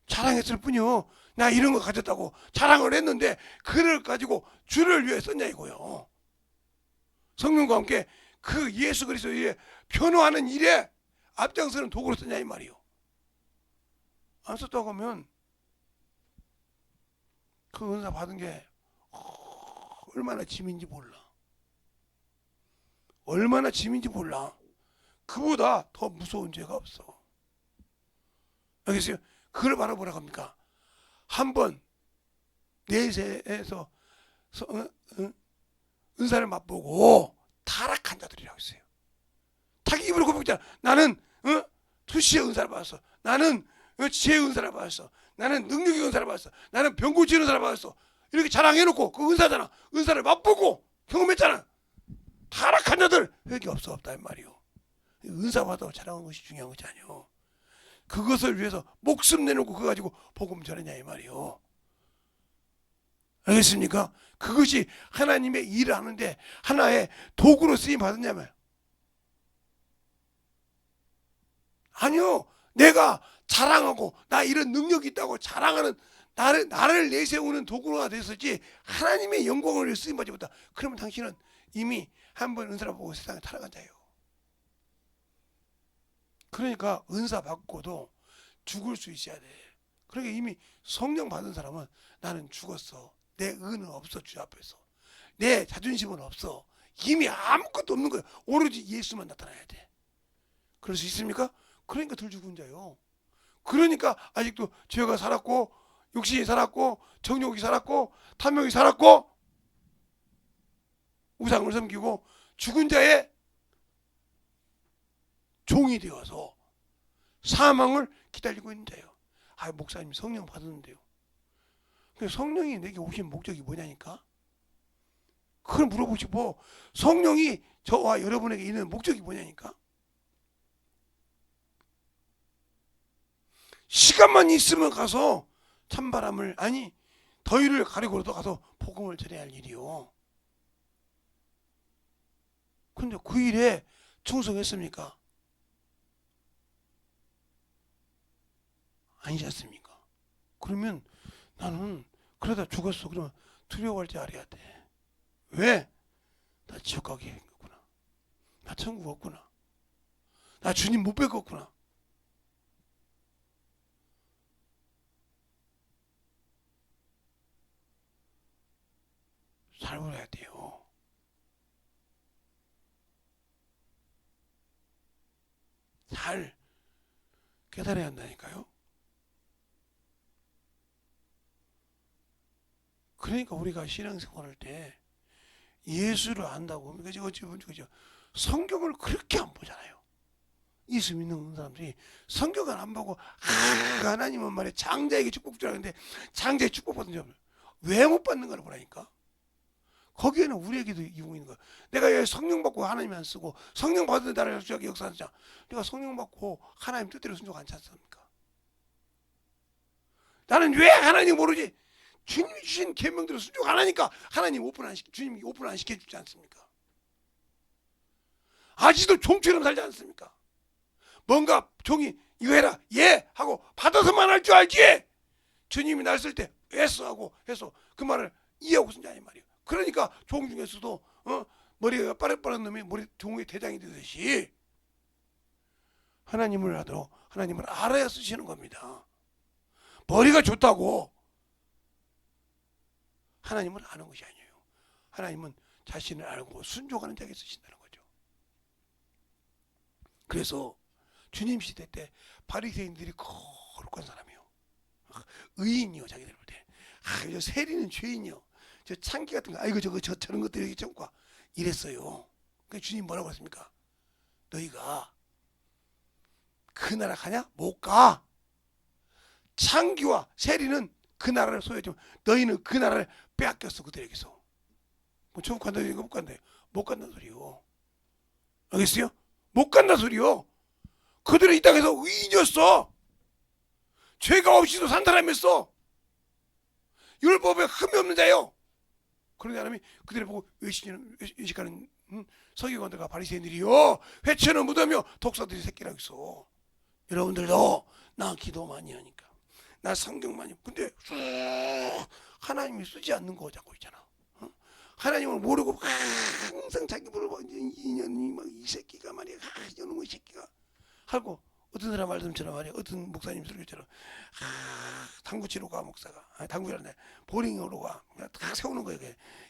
자랑했을 뿐이요. 나 이런 거 가졌다고 자랑을 했는데 그를 가지고 주를 위해 썼냐 이거요. 성령과 함께 그 예수 그리스도의 변호하는 일에 앞장서는 도구로 쓰냐 이 말이요. 안 썼다고 하면 그 은사 받은 게 얼마나 짐인지 몰라. 얼마나 짐인지 몰라. 그보다 더 무서운 죄가 없어. 알겠어요? 그걸 바라보라고 합니까? 한번 내세에서 은사를 맛보고 타락한 자들이라고 했어요. 자기 입으로 고백했잖아. 나는 투시의 은사를 받았어. 나는 지혜의 은사를 받았어. 나는 능력의 은사를 받았어. 나는 병 고치는 은사를 받았어. 이렇게 자랑해놓고 그 은사잖아. 은사를 맛보고 경험했잖아. 타락한 자들 회개 없다 이 말이요. 은사 받아 자랑하는 것이 중요한 것이 아니요. 그것을 위해서 목숨 내놓고 그거 가지고 복음 전하냐 이 말이요. 알겠습니까? 그것이 하나님의 일을 하는데 하나의 도구로 쓰임 받았냐면 아니요. 내가 자랑하고 나 이런 능력이 있다고 자랑하는 나를 내세우는 도구가 됐었지 하나님의 영광을 위해 쓰임 받지 못한다. 그러면 당신은 이미 한 번 은사를 보고 세상에 타락한 자예요. 그러니까 은사 받고도 죽을 수 있어야 돼. 그러니까 이미 성령 받은 사람은 나는 죽었어. 내 의는 없어. 주 앞에서 내 자존심은 없어. 이미 아무것도 없는 거야. 오로지 예수만 나타나야 돼. 그럴 수 있습니까? 그러니까 덜 죽은 자요. 그러니까 아직도 죄가 살았고 육신이 살았고 정욕이 살았고 탐욕이 살았고 우상을 섬기고 죽은 자의 종이 되어서 사망을 기다리고 있는 자예요. 아, 목사님 성령 받았는데요. 성령이 내게 오신 목적이 뭐냐니까? 그걸 물어보시고 성령이 저와 여러분에게 있는 목적이 뭐냐니까? 시간만 있으면 가서 찬바람을 아니 더위를 가리고라도 가서 복음을 전해야 할 일이요. 근데 그 일에 충성했습니까? 아니지 않습니까? 그러면 나는 그러다 죽었어. 그러면 두려워할 줄 알아야 돼. 왜? 나 지옥 가게 했구나. 나 천국 없구나. 나 주님 못 뵙겠구나. 살아야 돼요. 잘 깨달아야 한다니까요. 그러니까 우리가 신앙생활할 때 예수를 안다고 그러니까 어찌 보면 그죠? 성경을 그렇게 안 보잖아요. 예수 믿는 사람들이 성경을 안 보고 하나님은 말이야 장자에게 축복 주라는데 장자의 축복 받은 줄 왜 못 받는 걸 보라니까. 거기에는 우리에게도 이용이 있는 거야. 내가 왜 성령 받고 하나님 안 쓰고 성령 받은 나라를 역사하자. 내가 성령 받고 하나님 뜻대로 순종 안 찾습니까? 나는 왜 하나님 모르지? 주님이 주신 계명대로 순종 안 하니까 하나님 주님이 오픈 안 시켜주지 않습니까? 아직도 종처럼 살지 않습니까? 뭔가 종이 이거 해라 예 하고 받아서만 할 줄 알지. 주님이 날 쓸 때 예스 하고 해서 그 말을 이해하고 쓴 자니 말이에요. 그러니까 종 중에서도 머리가 빠릇빠릇 놈이 머리 종의 대장이 되듯이 하나님을 하도록 하나님을 알아야 쓰시는 겁니다. 머리가 좋다고 하나님을 아는 것이 아니에요. 하나님은 자신을 알고 순종하는 자에게 쓰신다는 거죠. 그래서 주님 시대 때 바리새인들이 거룩한 사람이요. 의인이요. 자기들 볼 때. 저 세리는 죄인이요. 저 창기 같은 거 아이고 저런 것들이 좀과 이랬어요. 그 주님 뭐라고 했습니까? 너희가 그 나라 가냐? 못 가. 창기와 세리는 그 나라를 소유했지만 너희는 그 나라를 빼앗겼어. 그들에게서. 뭐 천국 간다 이거 못 간다. 못 간다는 소리요. 알겠어요? 못 간다는 소리요. 그들은 이 땅에서 의인이었어. 죄가 없이도 산 사람이었어. 율법에 흠이 없는 자요. 그런 사람이 그들을 보고 외식하는 서기관들과 바리새인들이요 회초는 묻으며 독사들이 새끼라고 있어. 여러분들도 나 기도 많이 하니까 나 성경 많이 근데 하나님이 쓰지 않는 거 잡고 있잖아. 하나님을 모르고 항상 자기 물어봐 이년이 막 이 새끼가 말이야 이놈의 새끼가 하고 어떤 사람 말씀처럼 말이야 어떤 목사님 설교처럼 당구 치러 가 목사가 당구라는데 보링으로 가 다 세우는 거야.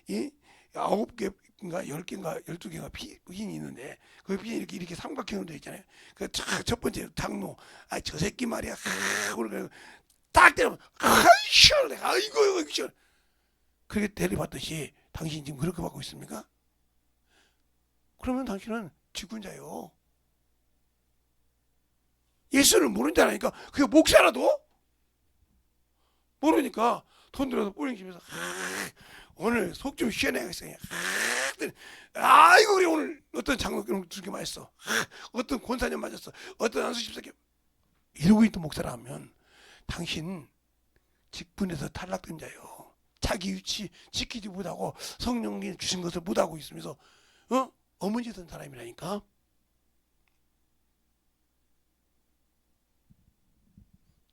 이 9개인가 10개인가 12개가 핀이 있는데 그 핀이 이렇게 삼각형으로 되어 있잖아요. 그 첫 번째 당로 저 새끼 말이야 그걸 딱 때리면 시원해. 아이고 시원. 그렇게 대리받듯이 당신 지금 그렇게 받고 있습니까? 그러면 당신은 지군자요. 예수를 모른다니까. 그게 목사라도 모르니까 손 들어서 뿌링치면서 오늘 속 좀 쉬어내야겠어요. 아이고 그래 오늘 어떤 장로교는 두개 맞았어. 어떤 권사님 맞았어. 어떤 안수 집사님 이러고 있던 목사라면 당신 직분에서 탈락된 자요. 자기 위치 지키지 못하고 성령이 주신 것을 못하고 있으면서 어머니던 사람이라니까.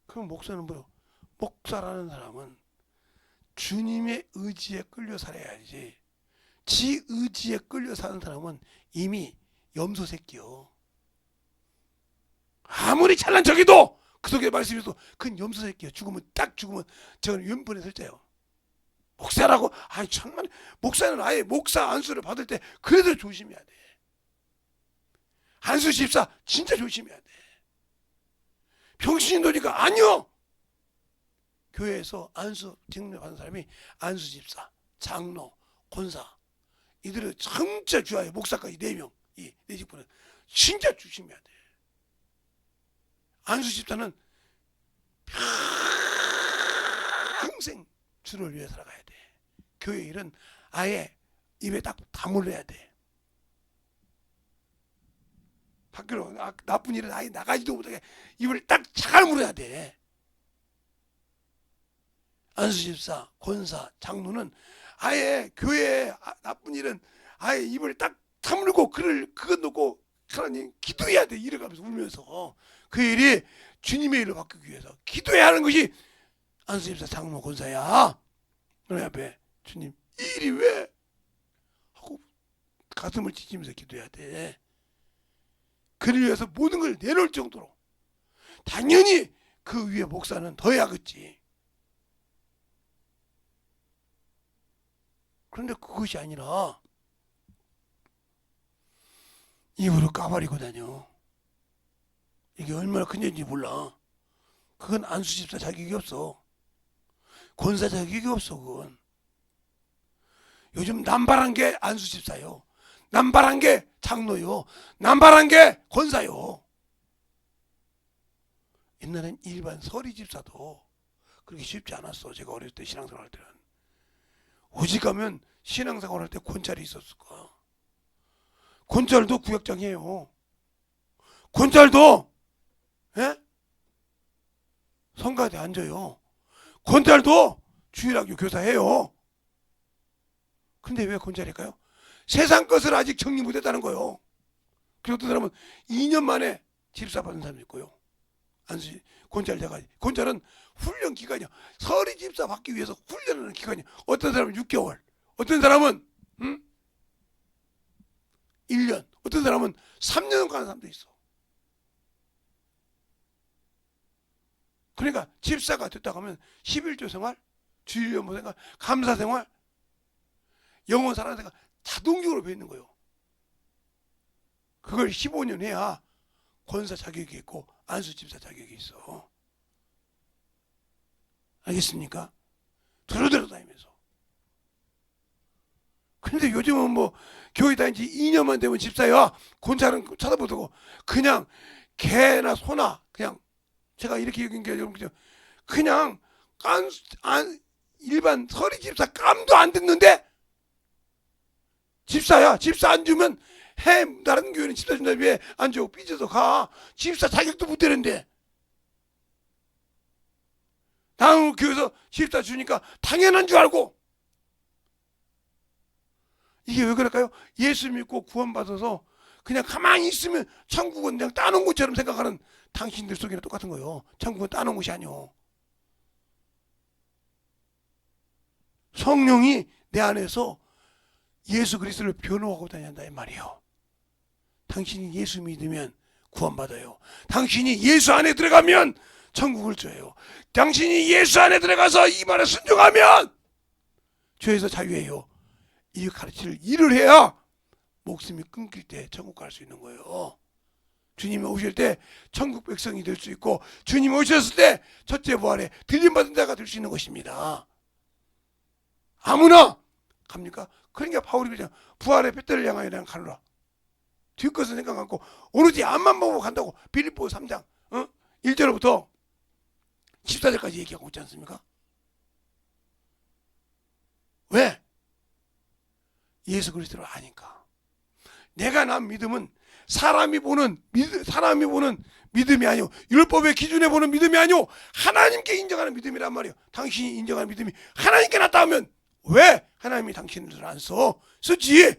그럼 목사는 뭐요? 목사라는 사람은 주님의 의지에 끌려 살아야지. 지 의지에 끌려 사는 사람은 이미 염소 새끼요. 아무리 잘난 척해도 그 속에 말씀에서 그건 염소 새끼요. 딱 죽으면 저는 연번에 설자요. 목사라고? 아니 정말 목사는 아예 목사 안수를 받을 때 그래도 조심해야 돼. 안수 집사 진짜 조심해야 돼. 병신이 도니까 아니요. 교회에서 안수 직분 받은 사람이 안수 집사, 장로, 권사 이들은 진짜 주야해. 목사까지 4명 이 4직분은 진짜 조심해야 돼. 안수 집사는 평생 주를 위해 살아가야 돼. 교회 일은 아예 입에 딱 다물어야 돼. 밖으로 나쁜 일은 아예 나가지도 못하게 입을 딱 잘 물어야 돼. 안수집사, 권사, 장로는 아예 교회에 나쁜 일은 아예 입을 딱 다물고 그것 놓고 하나님 기도해야 돼. 이래가면서 울면서 그 일이 주님의 일로 바꾸기 위해서 기도해야 하는 것이 안수집사, 장로, 권사야. 너희 앞에 주님 이 일이 왜? 하고 가슴을 찢으면서 기도해야 돼. 그를 위해서 모든 걸 내놓을 정도로. 당연히 그 위에 목사는 더 해야겠지. 그런데 그것이 아니라 입으로 까발리고 다녀. 이게 얼마나 큰 일인지 몰라. 그건 안수집사 자격이 없어. 권사 자격이 없어. 그건 요즘 남발한 게 안수집사요. 남발한 게 장로요. 남발한 게 권사요. 옛날엔 일반 서리집사도 그렇게 쉽지 않았어. 제가 어릴 때 신앙생활 할 때는. 오직 가면 신앙생활 할 때 권찰이 있었을까. 권찰도 구역장이에요. 권찰도 성가대 앉아요. 권찰도 주일학교 교사해요. 근데 왜 권찰일까요? 세상 것을 아직 정리 못했다는 거예요. 그리고 어떤 사람은 2년 만에 집사 받은 사람도 있고요. 안수 권찰 돼가지고. 권찰은 훈련 기간이야. 서리 집사 받기 위해서 훈련하는 기간이야. 어떤 사람은 6개월, 어떤 사람은 1년, 어떤 사람은 3년 가는 사람도 있어. 그러니까 집사가 됐다고 하면 11조 생활, 주일연보 생활, 감사 생활, 영원 사랑 생활 자동적으로 배우는 거예요. 그걸 15년 해야 권사 자격이 있고 안수 집사 자격이 있어. 알겠습니까? 두루두루 다니면서. 근데 요즘은 뭐 교회 다닌 지 2년만 되면 집사야. 권사는 쳐다보고 그냥 개나 소나 그냥 제가 이렇게 얘기한 게 여러분 그냥 일반 서리 집사 깜도 안 듣는데 집사야. 집사 안 주면 해. 다른 교회는 집사 준다 왜 안 주고 삐져서 가. 집사 자격도 못 되는데. 다음 교회에서 집사 주니까 당연한 줄 알고. 이게 왜 그럴까요? 예수 믿고 구원받아서 그냥 가만히 있으면 천국은 그냥 따놓은 것처럼 생각하는 당신들 속에는 똑같은 거예요. 천국은 따놓은 것이 아니오. 성령이 내 안에서 예수 그리스도를 변호하고 다닌다 이 말이에요. 당신이 예수 믿으면 구원받아요. 당신이 예수 안에 들어가면 천국을 줘요. 당신이 예수 안에 들어가서 이 말에 순종하면 죄에서 자유해요. 이 가르칠 일을 해야 목숨이 끊길 때 천국 갈 수 있는 거예요. 주님이 오실 때 천국 백성이 될 수 있고 주님이 오셨을 때 첫째 부활에 들림받은 자가 될 수 있는 것입니다. 아무나 갑니까? 그러니까 바울이 그냥 부활의 뱃대를 향하여 그냥 가노라. 뒷것은 생각 않고 오로지 앞만 보고 간다고 빌립보 3장 1절부터 14절까지 얘기하고 있지 않습니까? 왜? 예수 그리스도를 아니까. 내가 난 믿음은 사람이 보는 믿음이 아니오, 율법의 기준에 보는 믿음이 아니오, 하나님께 인정하는 믿음이란 말이오. 당신이 인정하는 믿음이 하나님께 낫다면 왜 하나님이 당신들을 안 써? 쓰지.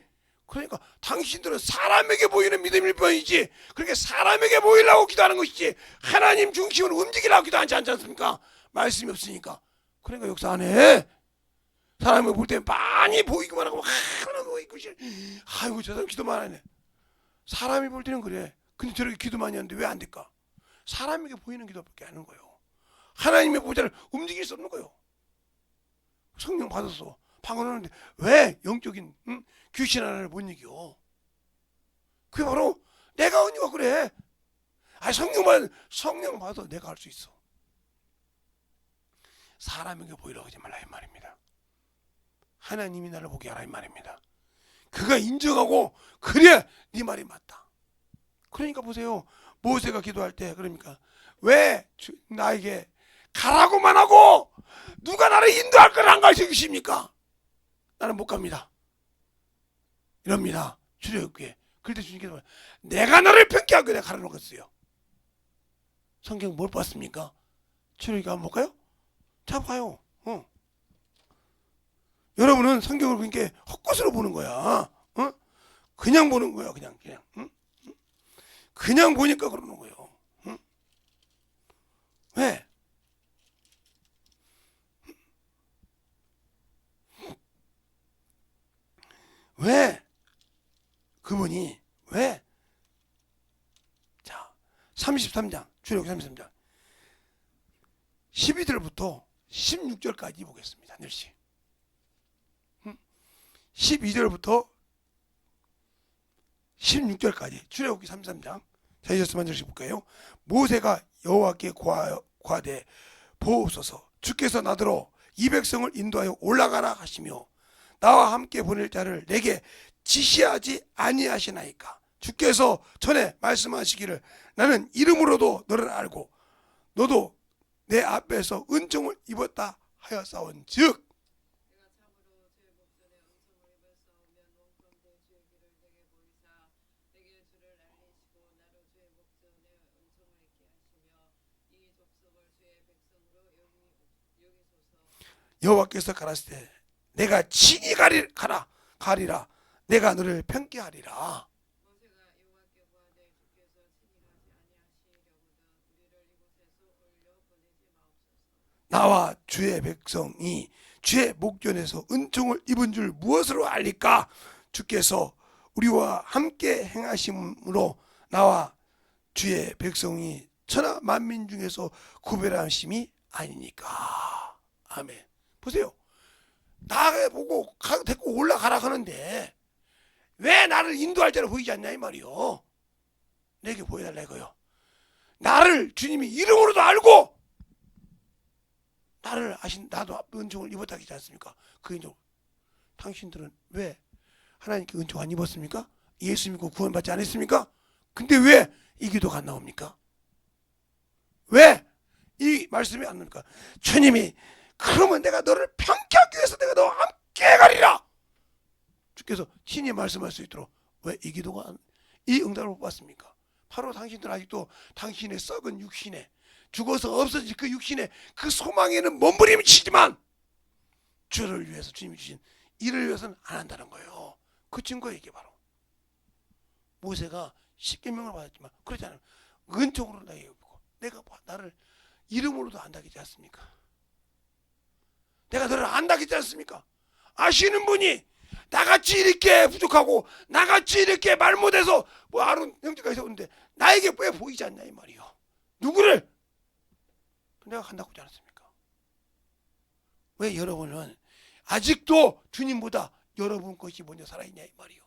그러니까 당신들은 사람에게 보이는 믿음일 뿐이지, 그렇게 사람에게 보이려고 기도하는 것이지 하나님 중심으로 움직이려고 기도하지 않지 않습니까? 말씀이 없으니까. 그러니까 역사 안 해. 사람을 볼 때 많이 보이기만 하고 하나 보이고, 아이고 저 사람 기도만 하네. 사람이 볼 때는 그래. 근데 저렇게 기도 많이 하는데 왜 안 될까? 사람에게 보이는 기도밖에 안 하는 거예요. 하나님의 보좌를 움직일 수 없는 거예요. 성령 받았어, 방언하는데 왜 영적인 귀신 하나를 못 이겨? 그게 바로 내가 언니가 그래. 아니 성령 받아도 내가 할 수 있어. 사람에게 보이라고 하지 말라 이 말입니다. 하나님이 나를 보게 하라 이 말입니다. 그가 인정하고 그래 네 말이 맞다. 그러니까 보세요, 모세가 기도할 때 그러니까 왜 나에게 가라고만 하고 누가 나를 인도할 걸 안 가르쳐주십니까? 나는 못 갑니다 이럽니다. 출애굽기에. 그럴 때 주님께서 내가 너를 평기하고 내가 가르쳐놓겠어요. 성경 뭘 봤습니까? 출애굽기 한번 볼까요? 자 봐요. 여러분은 성경을 그러니까 헛것으로 보는 거야. 그냥 보는 거야. 그냥 그냥 보니까 그러는 거예요. 왜? 왜? 그분이 왜? 자, 33장 출애굽기 33장 12절부터 16절까지 보겠습니다. 늘씨 12절부터 16절까지 출애굽기 33장. 자, 이어서 한 절씩 볼까요? 모세가 여호와께 고하되 보옵소서, 주께서 나더러 이 백성을 인도하여 올라가라 하시며 나와 함께 보낼 자를 내게 지시하지 아니하시나이까. 주께서 전에 말씀하시기를 나는 이름으로도 너를 알고 너도 내 앞에서 은총을 입었다 하였사온즉. 여호와께서 가라사대 내가 친히 가리라 내가 너를 평기하리라. 나와 주의 백성이 주의 목전에서 은총을 입은 줄 무엇으로 알리까? 주께서 우리와 함께 행하심으로 나와 주의 백성이 천하 만민 중에서 구별하심이 아니니까. 아멘. 보세요, 나를 보고 데리고 올라가라 하는데 왜 나를 인도할 때는 보이지 않냐 이 말이요. 내게 보여달라 이거요. 나를 주님이 이름으로도 알고 나를 아신 나도 은총을 입었다 하지 않습니까? 그 인정. 당신들은 왜 하나님께 은총 안 입었습니까? 예수 믿고 구원받지 않았습니까? 근데 왜 이 기도가 안 나옵니까? 왜 이 말씀이 안 나옵니까? 주님이 그러면 내가 너를 평기하기 위해서 내가 너와 함께 가리라. 주께서 친히 말씀할 수 있도록 왜 이 기도가 이 응답을 못 받습니까? 바로 당신들 아직도 당신의 썩은 육신에 죽어서 없어질 그 육신에 그 소망에는 몸부림치지만 주를 위해서 주님이 주신 일을 위해서는 안 한다는 거예요. 그 증거가 이게 바로 모세가 십계명을 받았지만 그렇지 않으면 은총으로 나에게 보고 내가 나를 이름으로도 안다겠지 않습니까? 내가 너를 안다겠지 않습니까? 아시는 분이 나같이 이렇게 부족하고 나같이 이렇게 말 못해서 뭐 아론 형제까지 오는데 나에게 왜 보이지 않냐 이 말이요. 누구를? 내가 간다고 하지 않았습니까? 왜 여러분은 아직도 주님보다 여러분 것이 먼저 살아있냐 이 말이요.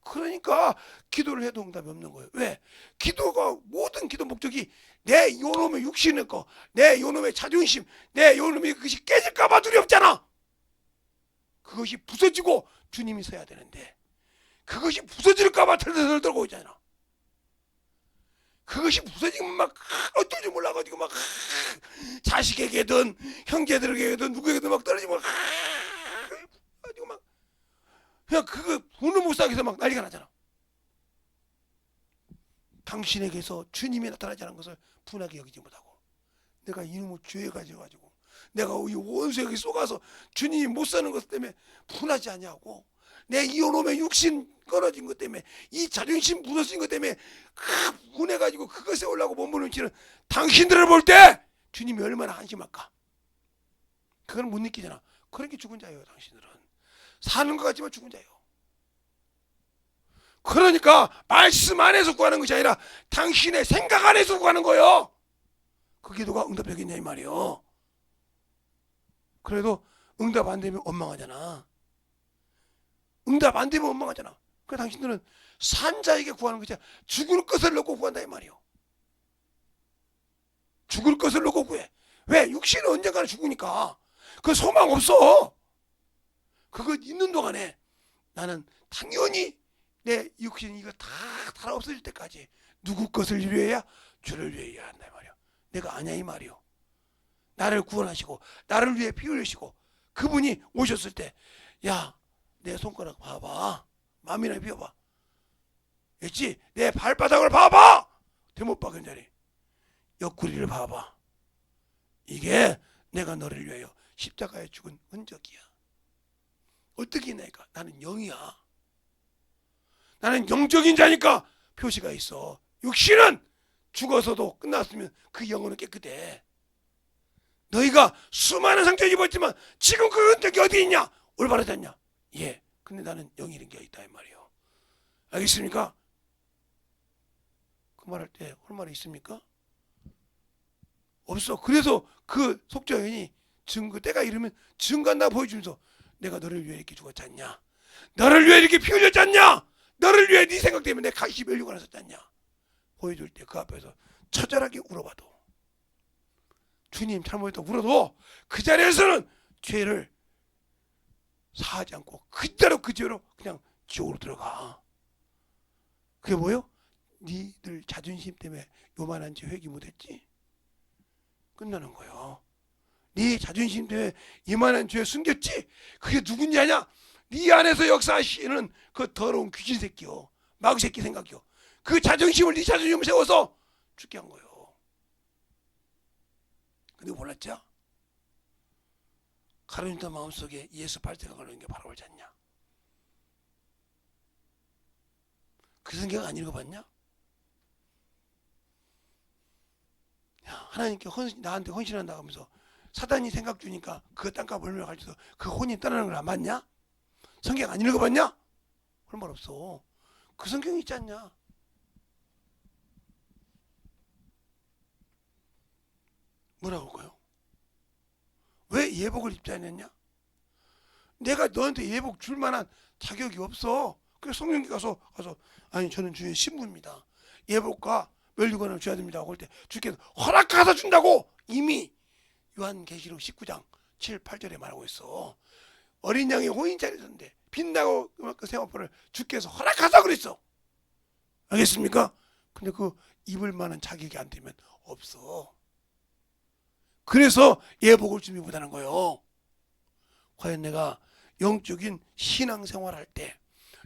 그러니까 기도를 해도 응답이 없는 거예요. 왜? 기도가 모든 기도 목적이 내 요놈의 육신의 거, 내 요놈의 자존심, 내 요놈의 그것이 깨질까봐 두렵잖아. 그것이 부서지고 주님이 서야 되는데 그것이 부서질까봐 덜덜덜 떨고 있잖아. 그것이 부서지면 막 어떨지 몰라가지고 막 자식에게든 형제들에게든 누구에게든 막 떨어지면 그냥 그거 돈을 못 사기 위해서 막 난리가 나잖아. 당신에게서 주님이 나타나지 않은 것을 분하게 여기지 못하고, 내가 이놈의 죄에 가져가지고 내가 이 원수에게 쏘가서 주님이 못 사는 것 때문에 분하지 않냐고, 내 이놈의 육신 끊어진 것 때문에, 이 자존심 무너진 것 때문에 분해가지고 그것에 올라고 몸부림치는 당신들을 볼 때 주님이 얼마나 한심할까. 그걸 못 느끼잖아. 그런 게 죽은 자예요. 당신들은 사는 것 같지만 죽은 자예요. 그러니까 말씀 안에서 구하는 것이 아니라 당신의 생각 안에서 구하는 거예요. 그 기도가 응답되겠냐 이 말이요. 그래도 응답 안 되면 원망하잖아. 응답 안 되면 원망하잖아. 그러니까 당신들은 산 자에게 구하는 것이 아니라 죽을 것을 놓고 구한다 이 말이요. 죽을 것을 놓고 구해. 왜? 육신은 언젠가는 죽으니까. 그 소망 없어. 그거 있는 동안에 나는 당연히 내 육신 이거 다 없어질 때까지 누구 것을 위해야? 주를 위해야 한다 이 말이야. 내가 아냐 이 말이요. 나를 구원하시고 나를 위해 피 흘리시고 그분이 오셨을 때, 야, 내 손가락 봐봐, 마음이나 비워봐, 했지? 내 발바닥을 봐봐, 대못 박은 자리, 옆구리를 봐봐. 이게 내가 너를 위하여 십자가에 죽은 흔적이야. 어떻게 내가? 나는 영이야. 나는 영적인 자니까 표시가 있어. 육신은 죽어서도 끝났으면 그 영혼은 깨끗해. 너희가 수많은 상처를 입었지만 지금 그 흔적이 어디 있냐? 올바르졌냐? 예. 근데 나는 영이라는 게 있다 이 말이에요. 알겠습니까? 그 말할 때 할 말이 있습니까? 없어. 그래서 그 속죄인이 증거 때가 이르면 증거 나 보여주면서 내가 너를 위해 이렇게 죽었지 않냐? 너를 위해 이렇게 피 흘렸지 않냐? 너를 위해 네 생각 때문에 내 가시 멸류관을 썼지 않냐? 보여줄 때 그 앞에서 처절하게 울어봐도, 주님 잘못했다 울어도 그 자리에서는 죄를 사하지 않고 그대로 그 죄로 그냥 지옥으로 들어가. 그게 뭐예요? 니들 자존심 때문에 요만한 죄 회개 못했지? 끝나는 거예요. 네 자존심 때문에 이만한 죄 숨겼지? 그게 누군지 아냐? 네 안에서 역사하시는 그 더러운 귀신 새끼요, 마귀 새끼 생각이요. 그 자존심을, 네 자존심을 세워서 죽게 한 거예요. 근데 몰랐죠? 가룟유다 마음속에 예수 발대가 걸리는 게 바로 알지 않냐? 그 성경 안 읽어봤냐? 하나님께 나한테 헌신한다 하면서 사단이 생각 주니까 그거 땅값 얼마나 가르쳐서 그 혼이 떠나는 걸 안 봤냐? 성경 안 읽어봤냐? 할 말 없어. 그 성경이 있지 않냐? 뭐라고 할까요? 왜 예복을 입지 않았냐? 내가 너한테 예복 줄 만한 자격이 없어. 그래서 성령께 가서 아니 저는 주의 신부입니다, 예복과 멸류관을 줘야 됩니다 하고 할 때 주께서 허락하사 준다고 이미 요한계시록 19장 7, 8절에 말하고 있어. 어린 양이 호인 자리였는데 빛나고 그 세마포를 주께서 허락하사 그랬어. 알겠습니까? 근데 그 입을 만한 자격이 안 되면 없어. 그래서 예복을 준비못하는 거예요. 과연 내가 영적인 신앙생활 할 때,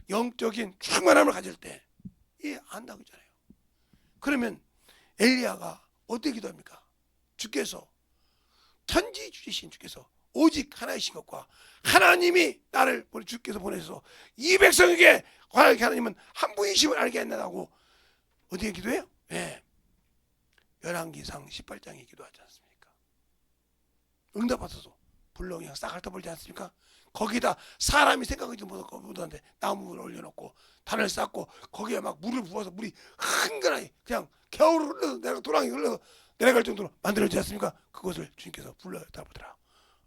영적인 충만함을 가질 때 이해 안다고 했잖아요. 그러면 엘리야가 어떻게 기도합니까? 주께서, 천지주이신 주께서 오직 하나이신 것과 하나님이 나를 주께서 보내서 이 백성에게 하나님은 한 분이심을 알게 했나다고 어떻게 기도해요? 네. 열왕기상 18장에 기도하지 않습니까? 응답받아서 불로 그냥 싹 핥아버리지 않습니까? 거기다 사람이 생각하지 못하는데 나무를 올려놓고 단을 쌓고 거기에 막 물을 부어서 물이 흥건하게 그냥 겨울을 흘러서 내가 도랑이 흘러서 내려갈 정도로 만들어지지 않습니까? 그것을 주님께서 불러 달아보더라.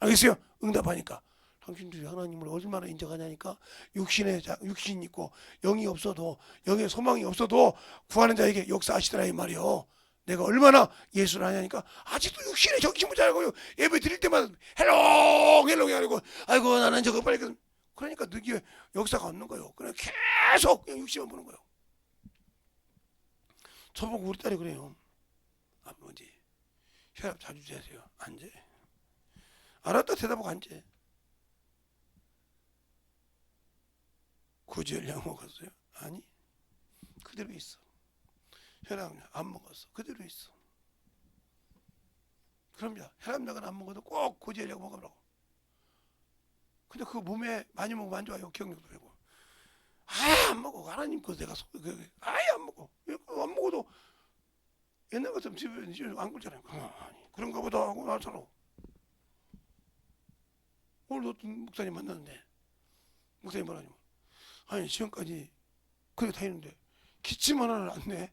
알겠어요? 응답하니까 당신들이 하나님을 얼마나 인정하냐니까. 육신이 있고 영이 없어도, 영의 소망이 없어도 구하는 자에게 역사하시더라 이 말이요. 내가 얼마나 예수를 하냐니까. 아직도 육신의 정신을 잘하고요. 예배 드릴 때마다 헬롱이 아니고 아이고 나는 저거 빨리. 그러니까 너게 역사가 없는 거예요. 그냥 계속 그냥 육신만 보는 거예요. 저보고 우리 딸이 그래요. 아버지 혈압 자주 재세요. 안 재. 알았다 대답하고 안 재. 구제약 먹었어요? 아니, 그대로 있어. 혈압약 안 먹었어. 그대로 있어. 그럼요. 혈압약은 안 먹어도 꼭 구제약 먹으라고. 근데 그 몸에 많이 먹으면 안 좋아요. 기억력도 되고. 아예 안 먹어. 하나님 거 내가 아예 안 먹어. 안 먹어도 옛날 같으면 집에 안 굴잖아요. 아니, 그런가 보다 하고 나처럼. 오늘도 어떤 목사님 만났는데 목사님 뭐라냐면, 아니 지금까지 그렇게 다니는데 기침 하나를 안 내.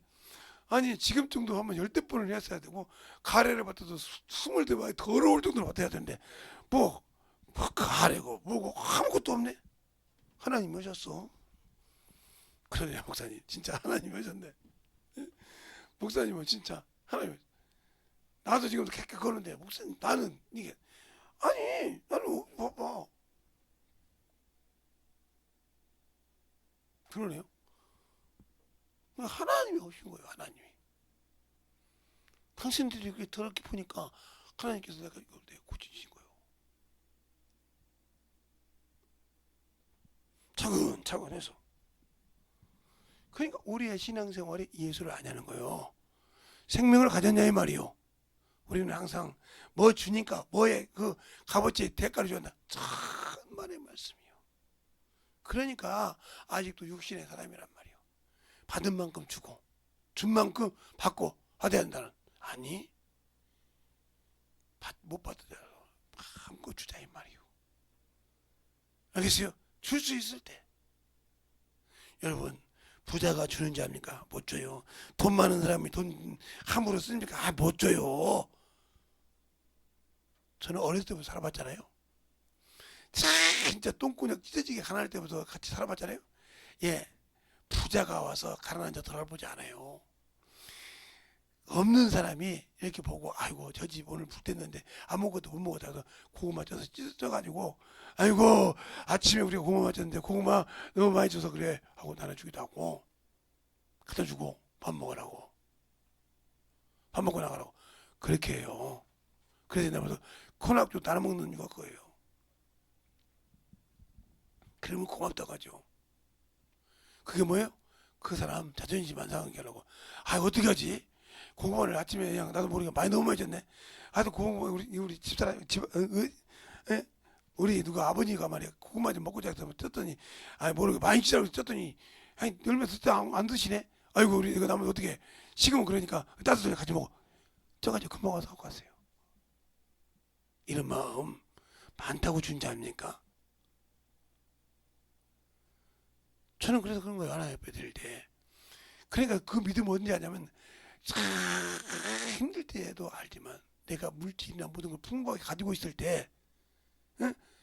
아니 지금 정도 하면 10번을 했어야 되고 가래를 받아도 20대 더러울 정도로 받아야 되는데 뭐 가래고 뭐고 아무것도 없네. 하나님 오셨어. 그러네 목사님. 진짜 하나님 오셨네. 목사님은 진짜 하나님. 나도 지금도 깨끗 거는데 목사님 나는 이게 아니 나는 봐봐. 그러네요. 하나님이 오신 거예요. 하나님이. 당신들이 그렇게 더럽게 보니까 하나님께서 내가 이걸 내가 고치신 거예요. 차근차근 해서. 그러니까 우리의 신앙생활이 예수를 아냐는 거예요. 생명을 가졌냐 이 말이요. 우리는 항상 뭐 주니까 뭐에 그 값어치의 대가를 준다. 천만의 말씀이요. 그러니까 아직도 육신의 사람이란 말이요. 받은 만큼 주고 준 만큼 받고 받아야 한다는. 아니 못 받더라도 마음껏 주자 이 말이요. 알겠어요? 줄 수 있을 때. 여러분 부자가 주는지 압니까? 못 줘요. 돈 많은 사람이 돈 함부로 씁니까? 못 줘요. 저는 어렸을 때부터 살아봤잖아요. 진짜 똥구녕 찢어지게 가난할 때부터 같이 살아봤잖아요. 예, 부자가 와서 가난한 자 돌아보지 않아요. 없는 사람이 이렇게 보고 아이고 저 집 오늘 불 뗐는데 아무것도 못 먹었다고 고구마 쪄서 찢어가지고 아이고 아침에 우리가 고구마 쪘는데 고구마 너무 많이 줘서 그래 하고 나눠주기도 하고 갖다 주고 밥 먹으라고 밥 먹고 나가라고 그렇게 해요. 그래서 내가 콘학도 나눠 먹는 이유가 그거예요. 그러면 고맙다고 하죠. 그게 뭐예요? 그 사람 자존심 안 상하게 하려고. 아 어떻게 하지? 고구마를 아침에 그냥 나도 모르게 많이 너무 많이 줬네. 하여튼 고구마 우리 집사람 우리 누가 아버지가 말이야 고구마 좀 먹고 자서 쪘더니 아니 모르게 많이 주자고 쪘더니 아니 열매서 안 드시네. 아이고 우리 이거 나면 어떻게 식으면 그러니까 따뜻하게 같이 먹어. 쪄가지고 금방 와서 갖고 갔어요. 이런 마음 많다고 준지 압니까? 저는 그래서 그런 거예요. 하나님 앞에 드릴 때. 그러니까 그 믿음은 어딘지 아냐면 참 힘들 때도 알지만 내가 물질이나 모든 걸 풍부하게 가지고 있을 때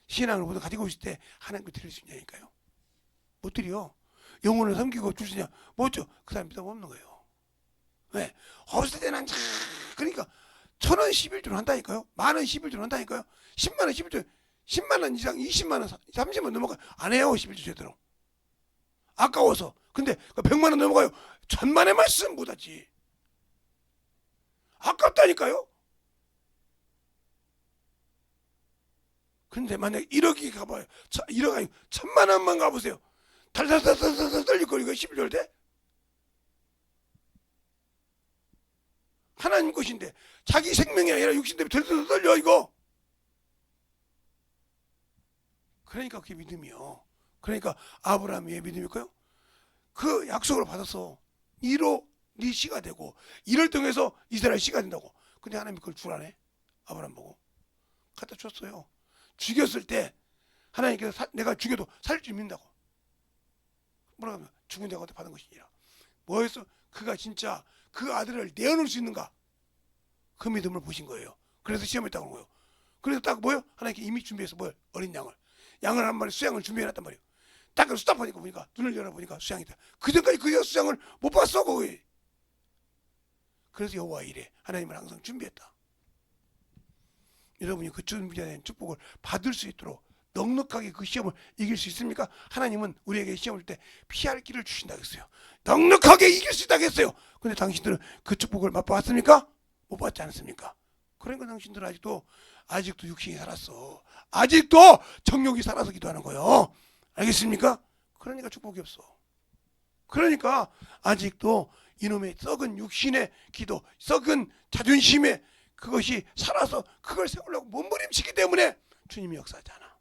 신앙을 모두 가지고 있을 때 하나님께 드릴 수 있냐니까요. 못 드려. 영혼을 섬기고 줄 수 있냐. 못 줘. 그 사람 믿음 없는 거예요. 왜? 없을 때는 참 그러니까 1,000원 11조를 한다니까요. 만원 11조를 한다니까요. 10만원 11조 10만원 이상 20만원 30만원 넘어가요. 안 해요. 11조 제대로. 아까워서. 근데 100만원 넘어가요. 1,000만의 말씀 못하지. 아깝다니까요. 근데 만약에 1억이 가봐요. 1억 아니고 1,000만원만 가보세요. 달달달달달 떨릴 거 이거 11조 할 때. 하나님 것인데 자기 생명이 아니라 육신 때문에 덜덜 떨려 이거. 그러니까 그게 믿음이요. 그러니까 아브라함이 왜 믿음일까요? 그 약속을 받아서 이로 네 씨가 되고 이를 통해서 이스라엘 씨가 된다고. 근데 하나님이 그걸 주라네. 아브라함 보고 갖다 줬어요. 죽였을 때 하나님께서 내가 죽여도 살릴 줄 믿는다고. 뭐라고 하면 죽은 자가 받은 것이니라. 뭐였어? 그가 진짜 그 아들을 내어놓을 수 있는가? 그 믿음을 보신 거예요. 그래서 시험했다고 하는 거예요. 그래서 딱 뭐예요? 하나님께 이미 준비해서 뭘? 어린 양을 한 마리 수양을 준비해놨단 말이에요. 딱 수답하니까 보니까 눈을 열어보니까 수양이다. 그전까지 그 수양을 못 봤어 거기. 그래서 여호와 이래 하나님은 항상 준비했다. 여러분이 그 준비된 축복을 받을 수 있도록 넉넉하게 그 시험을 이길 수 있습니까? 하나님은 우리에게 시험을 때 피할 길을 주신다고 했어요. 넉넉하게 이길 수 있다고 했어요. 근데 당신들은 그 축복을 맛보았습니까? 못 받지 않았습니까? 그러니까 당신들은 아직도 육신이 살았어. 아직도 정욕이 살아서 기도하는 거예요. 알겠습니까? 그러니까 축복이 없어. 그러니까 아직도 이놈의 썩은 육신의 기도, 썩은 자존심에 그것이 살아서 그걸 세우려고 몸부림치기 때문에 주님이 역사하잖아.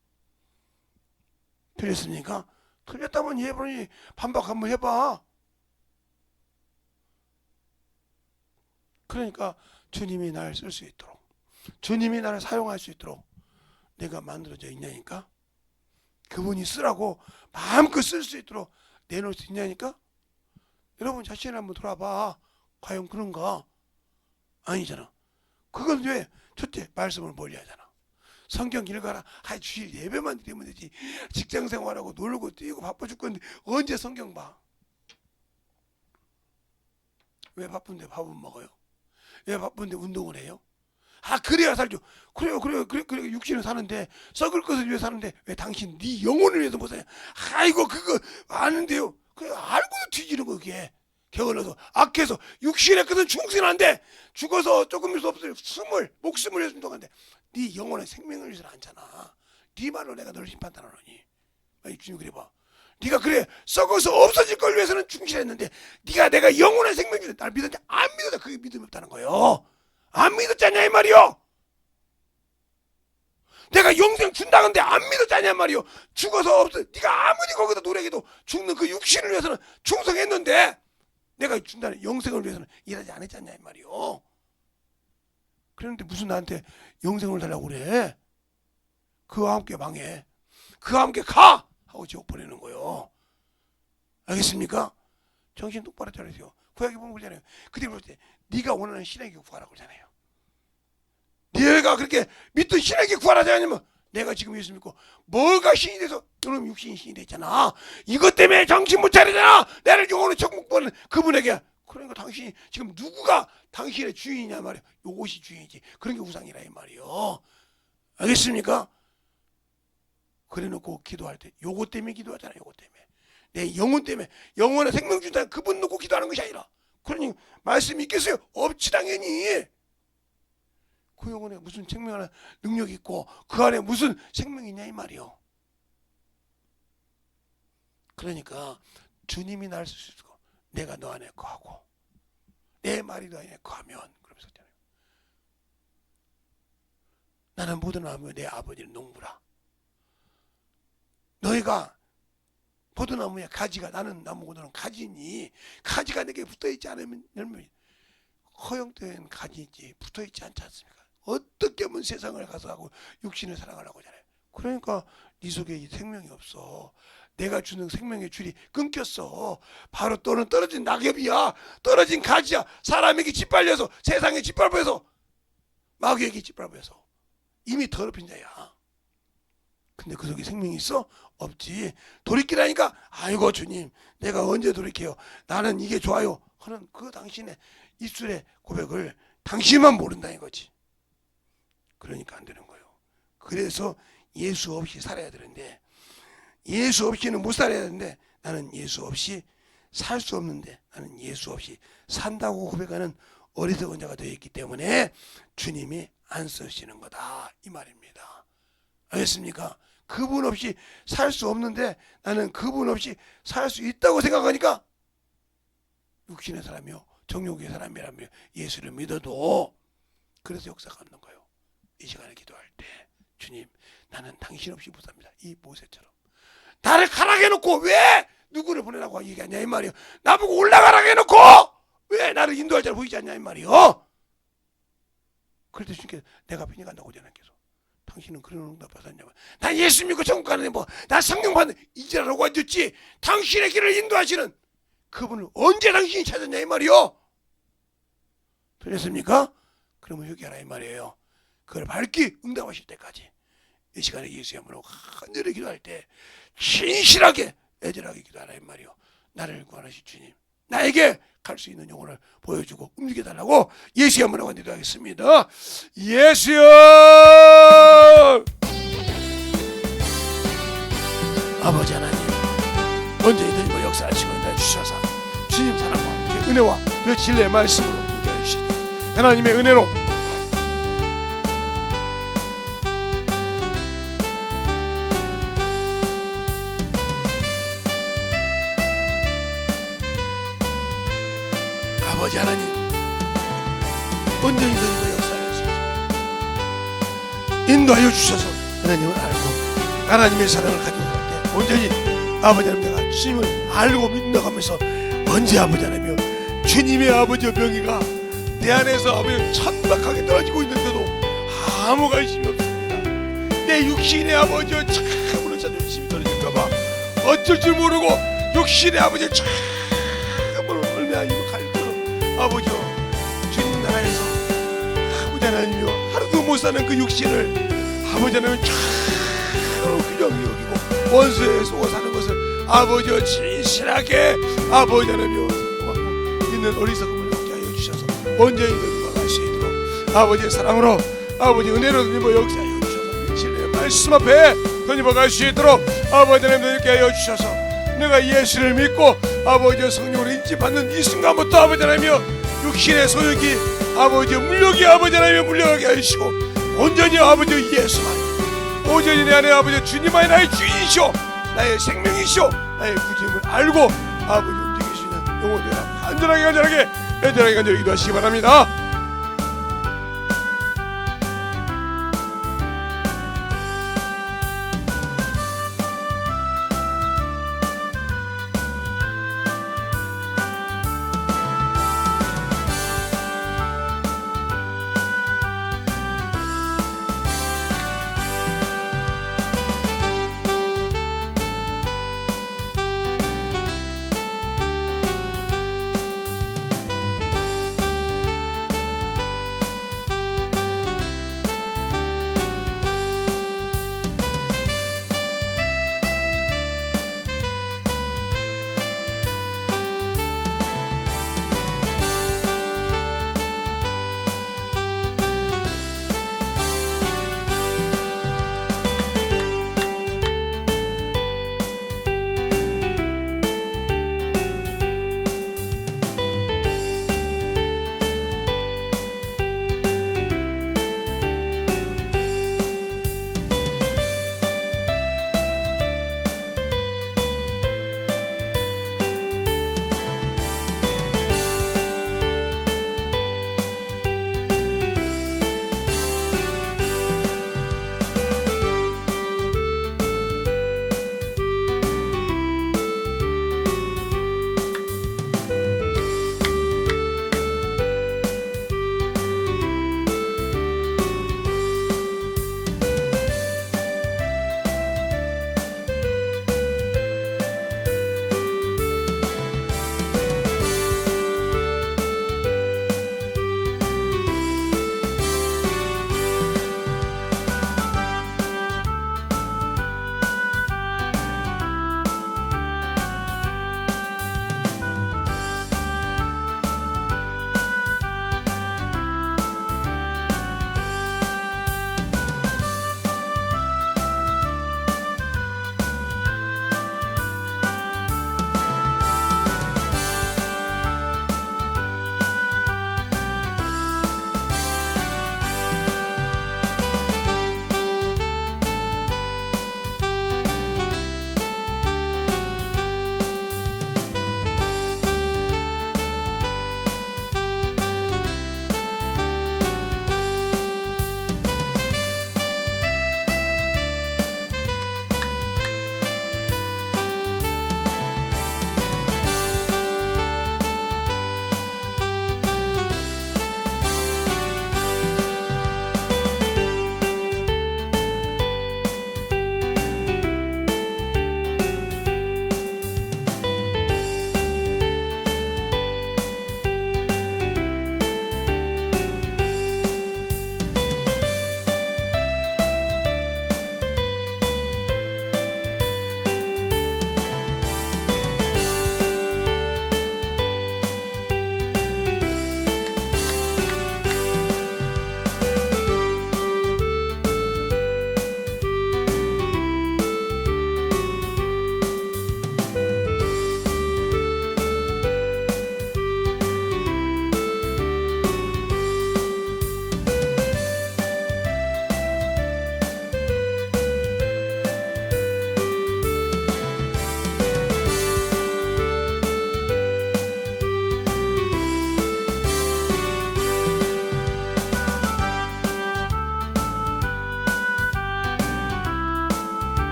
틀렸습니까? 틀렸다면 예브론이 반박 한번 해봐. 그러니까 주님이 나를 쓸 수 있도록, 주님이 나를 사용할 수 있도록 내가 만들어져 있냐니까. 그분이 쓰라고 마음껏 쓸 수 있도록 내놓을 수 있냐니까. 여러분 자신을 한번 돌아봐. 과연 그런가? 아니잖아. 그건 왜? 첫째, 말씀을 멀리 하잖아. 성경 읽어라. 주일 예배만 드리면 되지. 직장 생활하고 놀고 뛰고 바빠 죽겠는데 언제 성경 봐? 왜 바쁜데 밥은 먹어요? 왜 바쁜데 운동을 해요? 그래야 살죠. 그래요. 육신을 사는데, 썩을 것을 위해 사는데 왜 당신 네 영혼을 위해서 못 사냐? 아이고 그거 아는데요. 그 알고도 뒤지는 거. 그게 게을러서 악해서 육신의 것은 충신한데 죽어서 조금 수 없을 목숨을 위해서 운동하는데 네 영혼의 생명을 위해서 않잖아. 네 말로 내가 너를 심판하노니. 아니 주님 그래 봐. 네가 그래 썩어서 없어질 걸 위해서는 충실했는데 네가 내가 영혼의 생명 위해서 날 믿었냐? 안 믿었냐? 그게 믿음이 없다는 거예요. 안 믿었잖냐 이 말이요. 내가 영생 준다는데 안 믿었잖냐 말이요. 죽어서 없어. 네가 아무리 거기다 노래해도 죽는 그 육신을 위해서는 충성했는데 내가 준다는 영생을 위해서는 일하지 않았잖냐 이 말이요. 그런데 무슨 나한테 영생을 달라고 그래? 그와 함께 망해. 그와 함께 가! 하고 지옥 보내는 거예요. 알겠습니까? 정신 똑바로 차리세요. 구약에 보면 그러잖아요. 그때 그럴 때 네가 원하는 신에게 구하라고 그러잖아요. 네가 그렇게 믿던 신에게 구하라지 않으면 내가 지금 예수 믿고 뭐가 신이 돼서 너는 육신이 신이 됐잖아. 이것 때문에 정신 못 차리잖아. 나를 영원히 천국 보는 그분에게. 그러니까 당신이 지금 누구가 당신의 주인이냐 말이야. 요것이 주인이지. 그런 게 우상이라 이 말이요. 알겠습니까? 그래놓고 기도할 때 요것 때문에 기도하잖아. 요것 때문에 내 영혼 때문에 영혼의 생명 준다는 그분 놓고 기도하는 것이 아니라. 그러니 말씀이 있겠어요? 없지 당연히. 그 영혼에 무슨 생명하는 능력이 있고 그 안에 무슨 생명이 있냐 이 말이요. 그러니까 주님이 날 쓸 수 있고 내가 너 안에 거하고 내 말이 너 안에 거하면 그러면서 있잖아요. 나는 모든 나무에 내 아버지는 농부라. 너희가 포도나무의 가지가 나는 나무고 너는 가지니 가지가 내게 붙어있지 않으면 열매 허용된 가지지 붙어있지 않지 않습니까? 어떻게 하면 세상을 가서 하고 육신을 사랑하려고 하잖아요. 그러니까 네 속에 생명이 없어. 내가 주는 생명의 줄이 끊겼어. 바로 너는 떨어진 낙엽이야. 떨어진 가지야. 사람에게 짓밟려서 세상에 짓밟혀서 마귀에게 짓밟혀서 이미 더럽힌 자야. 근데 그 속에 생명이 있어? 없지. 돌이키라니까 아이고 주님 내가 언제 돌이켜요. 나는 이게 좋아요 하는 그 당신의 입술의 고백을 당신만 모른다 이거지. 그러니까 안 되는 거예요. 그래서 예수 없이 살아야 되는데 예수 없이는 못 살아야 되는데 나는 예수 없이 살 수 없는데 나는 예수 없이 산다고 고백하는 어리석은 자가 되어 있기 때문에 주님이 안 쓰시는 거다 이 말입니다. 알겠습니까? 그분 없이 살 수 없는데 나는 그분 없이 살 수 있다고 생각하니까 육신의 사람이요 정욕의 사람이라며 예수를 믿어도 그래서 역사가 없는 거예요. 이 시간에 기도할 때 주님 나는 당신 없이 못 삽니다. 이 모세처럼 나를 가라게 해놓고 왜 누구를 보내라고 얘기하냐 이 말이요. 나보고 올라가라게 해놓고 왜 나를 인도할 줄 보이지 않냐 이 말이요. 그럴 때 주님께서 내가 편히 간다고 하잖아요. 계속 당신은 그런 응답 받았냐면 난 예수 믿고 천국 가는데 뭐 나 성령 받는 이제라고 앉았지. 당신의 길을 인도하시는 그분을 언제 당신이 찾았냐 이 말이요. 들렸습니까? 그러면 회개하라 이 말이에요. 그걸 밝게 응답하실 때까지 이 시간에 예수의 이름으로 간절히 기도할 때 진실하게 애절하게 기도하라 이 말이요. 나를 구원하실 주님 나에게 갈 수 있는 영혼을 보여주고 움직여달라고 예수의 이름으로 기도하겠습니다. 예수여 아버지 하나님 먼저 이들과 역사하시고 인도해 주셔서 주님 사랑과 함께 은혜와 그 진리의 말씀으로 인도해 주시니 하나님의 은혜로 아버지 하나님 온전히 너희가 역사하셔서 인도하여 주셔서 하나님을 알고 하나님의 사랑을 가지고 살 때 온전히 아버지 하나님 내가 주님을 알고 믿어가면서 언제 아버지 하나님 주님의 아버지의 명예가 내 안에서 아버지 천박하게 떨어지고 있는데도 아무 관심이 없습니다. 내 육신의 아버지와 참으로 자존심이 떨어질까봐 어쩔 줄 모르고 육신의 아버지와 참으로 얼매하며 갈도록 아버지와 주님 나라에서 아버지 하나님이여 하루도 못 사는 그 육신을 아버지 하나님 참으로 귀중히 여기고 원수에 속아 사는 것을 아버지와 진실하게 아버지 하나님이여 있는 어리석음을 없게 하여 주셔서 온전히 넘어갈 수 있도록 아버지의 사랑으로 아버지 은혜로 드리며 역사하여 주셔서 진리의 말씀 앞에 던져갈 수 있도록 아버지 하나님 이렇게 하여 주셔서 내가 예수를 믿고 아버지의 성령으로 인지받는 이 순간부터 아버지 하나님이여 육신의 소욕이 아버지의 물욕이 아버지 하나님이여 물려가게 하시고 온전히 아버지의 예수만 온전히 내 안에 아버지 주님만이 나의 주인이시오 나의 생명이시오 나의 구주임을 알고 아버지 움직일 수 있는 영혼이 되라 간절하게 기도하시기 바랍니다.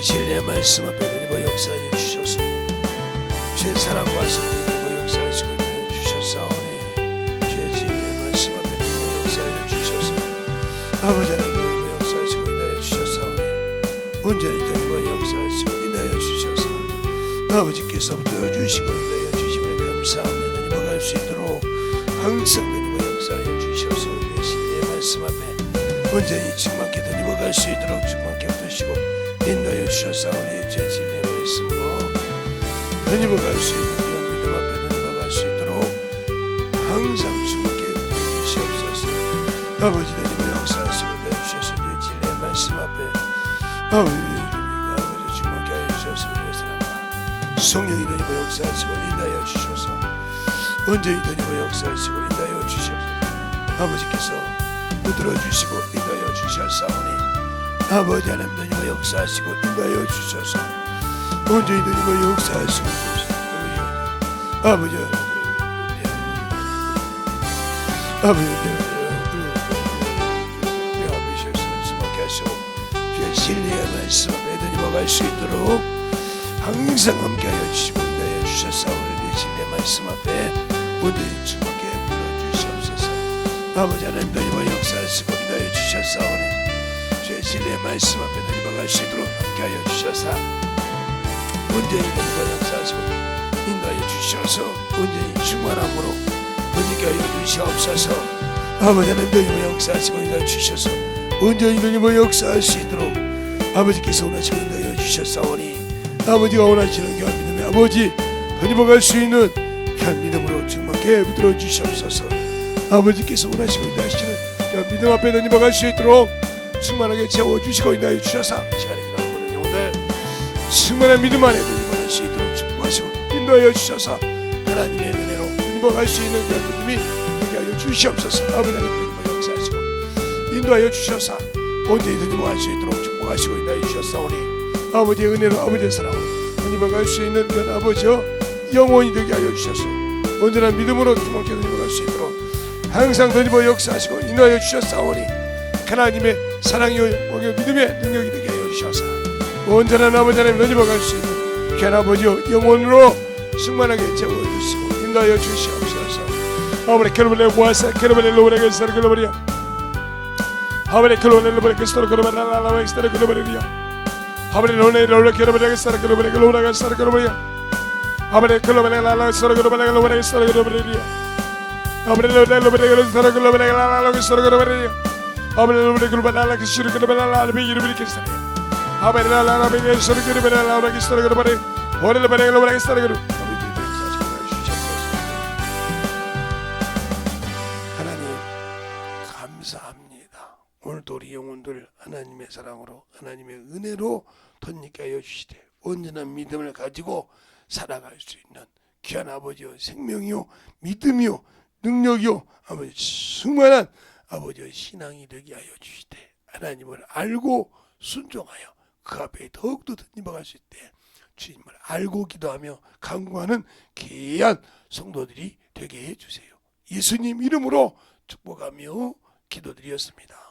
진리의 말씀 앞에 주님 역사해 주셔서 주의 사랑과 성령의 역사하시고 인도하여 주셨사오니 주의 진리의 말씀 앞에 주님 역사해 주셔서 아버지 하나님 역사하시고 인도하여 주셨사오니 온전히 주님 역사하시고 인도하여 주셔서 아버지께서 붙들어주시고 인도하여 주심을 감사하며 주님 갈 수 있도록 항상 주님 역사하여 주셔서 주의 진리의 말씀 앞에 온전히 충만케 주님 갈 수 있도록 충만케 붙드시고 인도하여 주셨사오니 주의 진리의 말씀으로 주님 갈 수 있는 그런 믿음 앞에 주님 갈 수 있도록 항상 충만케 붙드시옵소서. 아버지 주님 역사하시고 인도하여 주셔서 주의 진리의 말씀 앞에 아버지 충만케 하여 주셔서 주의 사랑과 성령이 주님 역사하시고 인도하여 주셔서 온전히 주님 역사하시고 인도하여 주셔서 아버지께서 붙들어 주시고 인도하여 주셨사오니 아버지 하나님 주님 역사하시고 인도하여 주셔서 온전히 주님 역사하시고 아버지 주의 진리의 말씀 앞에 주님 갈 수 있도록 항상 함께하여 주시고 인도하여 주셨사오니 진리의 말씀 앞에 온전히 주님께 불러주시옵소서. 아버지 하나님 주님 역사하시고 인도하여 주셨사오니 주의 진리의 말씀 앞에 주님 갈 수 있도록 함께하여 주셔서 온전히 주님 역사하시고 인도하여 주셔서 온전히 충만함으로 온전히 하여 주시옵소서. 아버지 하나님 주님 역사하시고 인도하여 주셔서 온전히 주님 역사할 수 있도록 아버지께서 원하시고 인도하여 주셨사오니 아버지가 원하시는 귀한 믿음의 아버지 주님 갈 수 있는 귀한 믿음으로 충만케 붙들어 주시옵소서. 아버지께서 원하시고 인도하시는 귀한 믿음 앞에 주님 갈 수 있도록 충만하게 채워주시고 인도하여 주셔서 시간이 지나고는 오늘 충만한 믿음 안에 주님 갈 수 있도록 축복하시고 인도하여 주셔서 하나님의 은혜로 주님 갈 수 있는 귀한 믿음이 되게 하여 주시옵소서. 아버지 하나님 주님 역사하시고 인도하여 주셔서 온전히 주님 갈 수 있도록 축복하시고 인도하여 주셨사오니 아버지의 은혜로 아버지의 사랑으로 주님 갈 수 있는 귀한 아버지여 영원히 되게 하여 주셔서 온전한 믿음으로 주님께 주님 갈 수 있도록 항상 주님 역사하시고 인도하여 주셨사오니 하나님의 사랑이요 믿음의 능력이 되게 하여 주셔서 온전한 아버지 하나님 주님 갈 수 있는 귀한 아버지여 영원으로 충만하게 채워주시고 인도하여 주시옵소서. 아버지 결혼을 모아서 결혼을 로브레게 스타를 결혼버려 아버지 결혼을 로브레게 스타를 결혼버려 라라라 스타를 결혼버려 아버지 로네를 결혼버려 스타를 결혼버려 로브레게 스타를 결혼버려 아버지 결혼을 라라라 스타를 결혼버려 로브레게 스타를 결혼버려 아버지 로브레게 스타를 결혼버려 라라라 스타를 결혼버려 아버지 로브레게 결혼버려 스타를 결혼버려 라라라 이름을 스타를 아버지 라라라 스타를 결혼버려 라라라 스타를 결혼버려 오늘 로브레게 스타를 결혼버려 감사합니다. 오늘도 우리 영혼들 하나님의 사랑으로 하나님의 은혜로 덧입게 하여 주시되 온전한 믿음을 가지고 살아갈 수 있는 귀한 아버지여 생명이요 믿음이요 능력이요 아버지 충만한 아버지여 신앙이 되게 하여 주시되 하나님을 알고 순종하여 그 앞에 더욱더 덧입어갈 수 있되 주님을 알고 기도하며 간구하는 귀한 성도들이 되게 해주세요. 예수님 이름으로 축복하며 기도드렸습니다.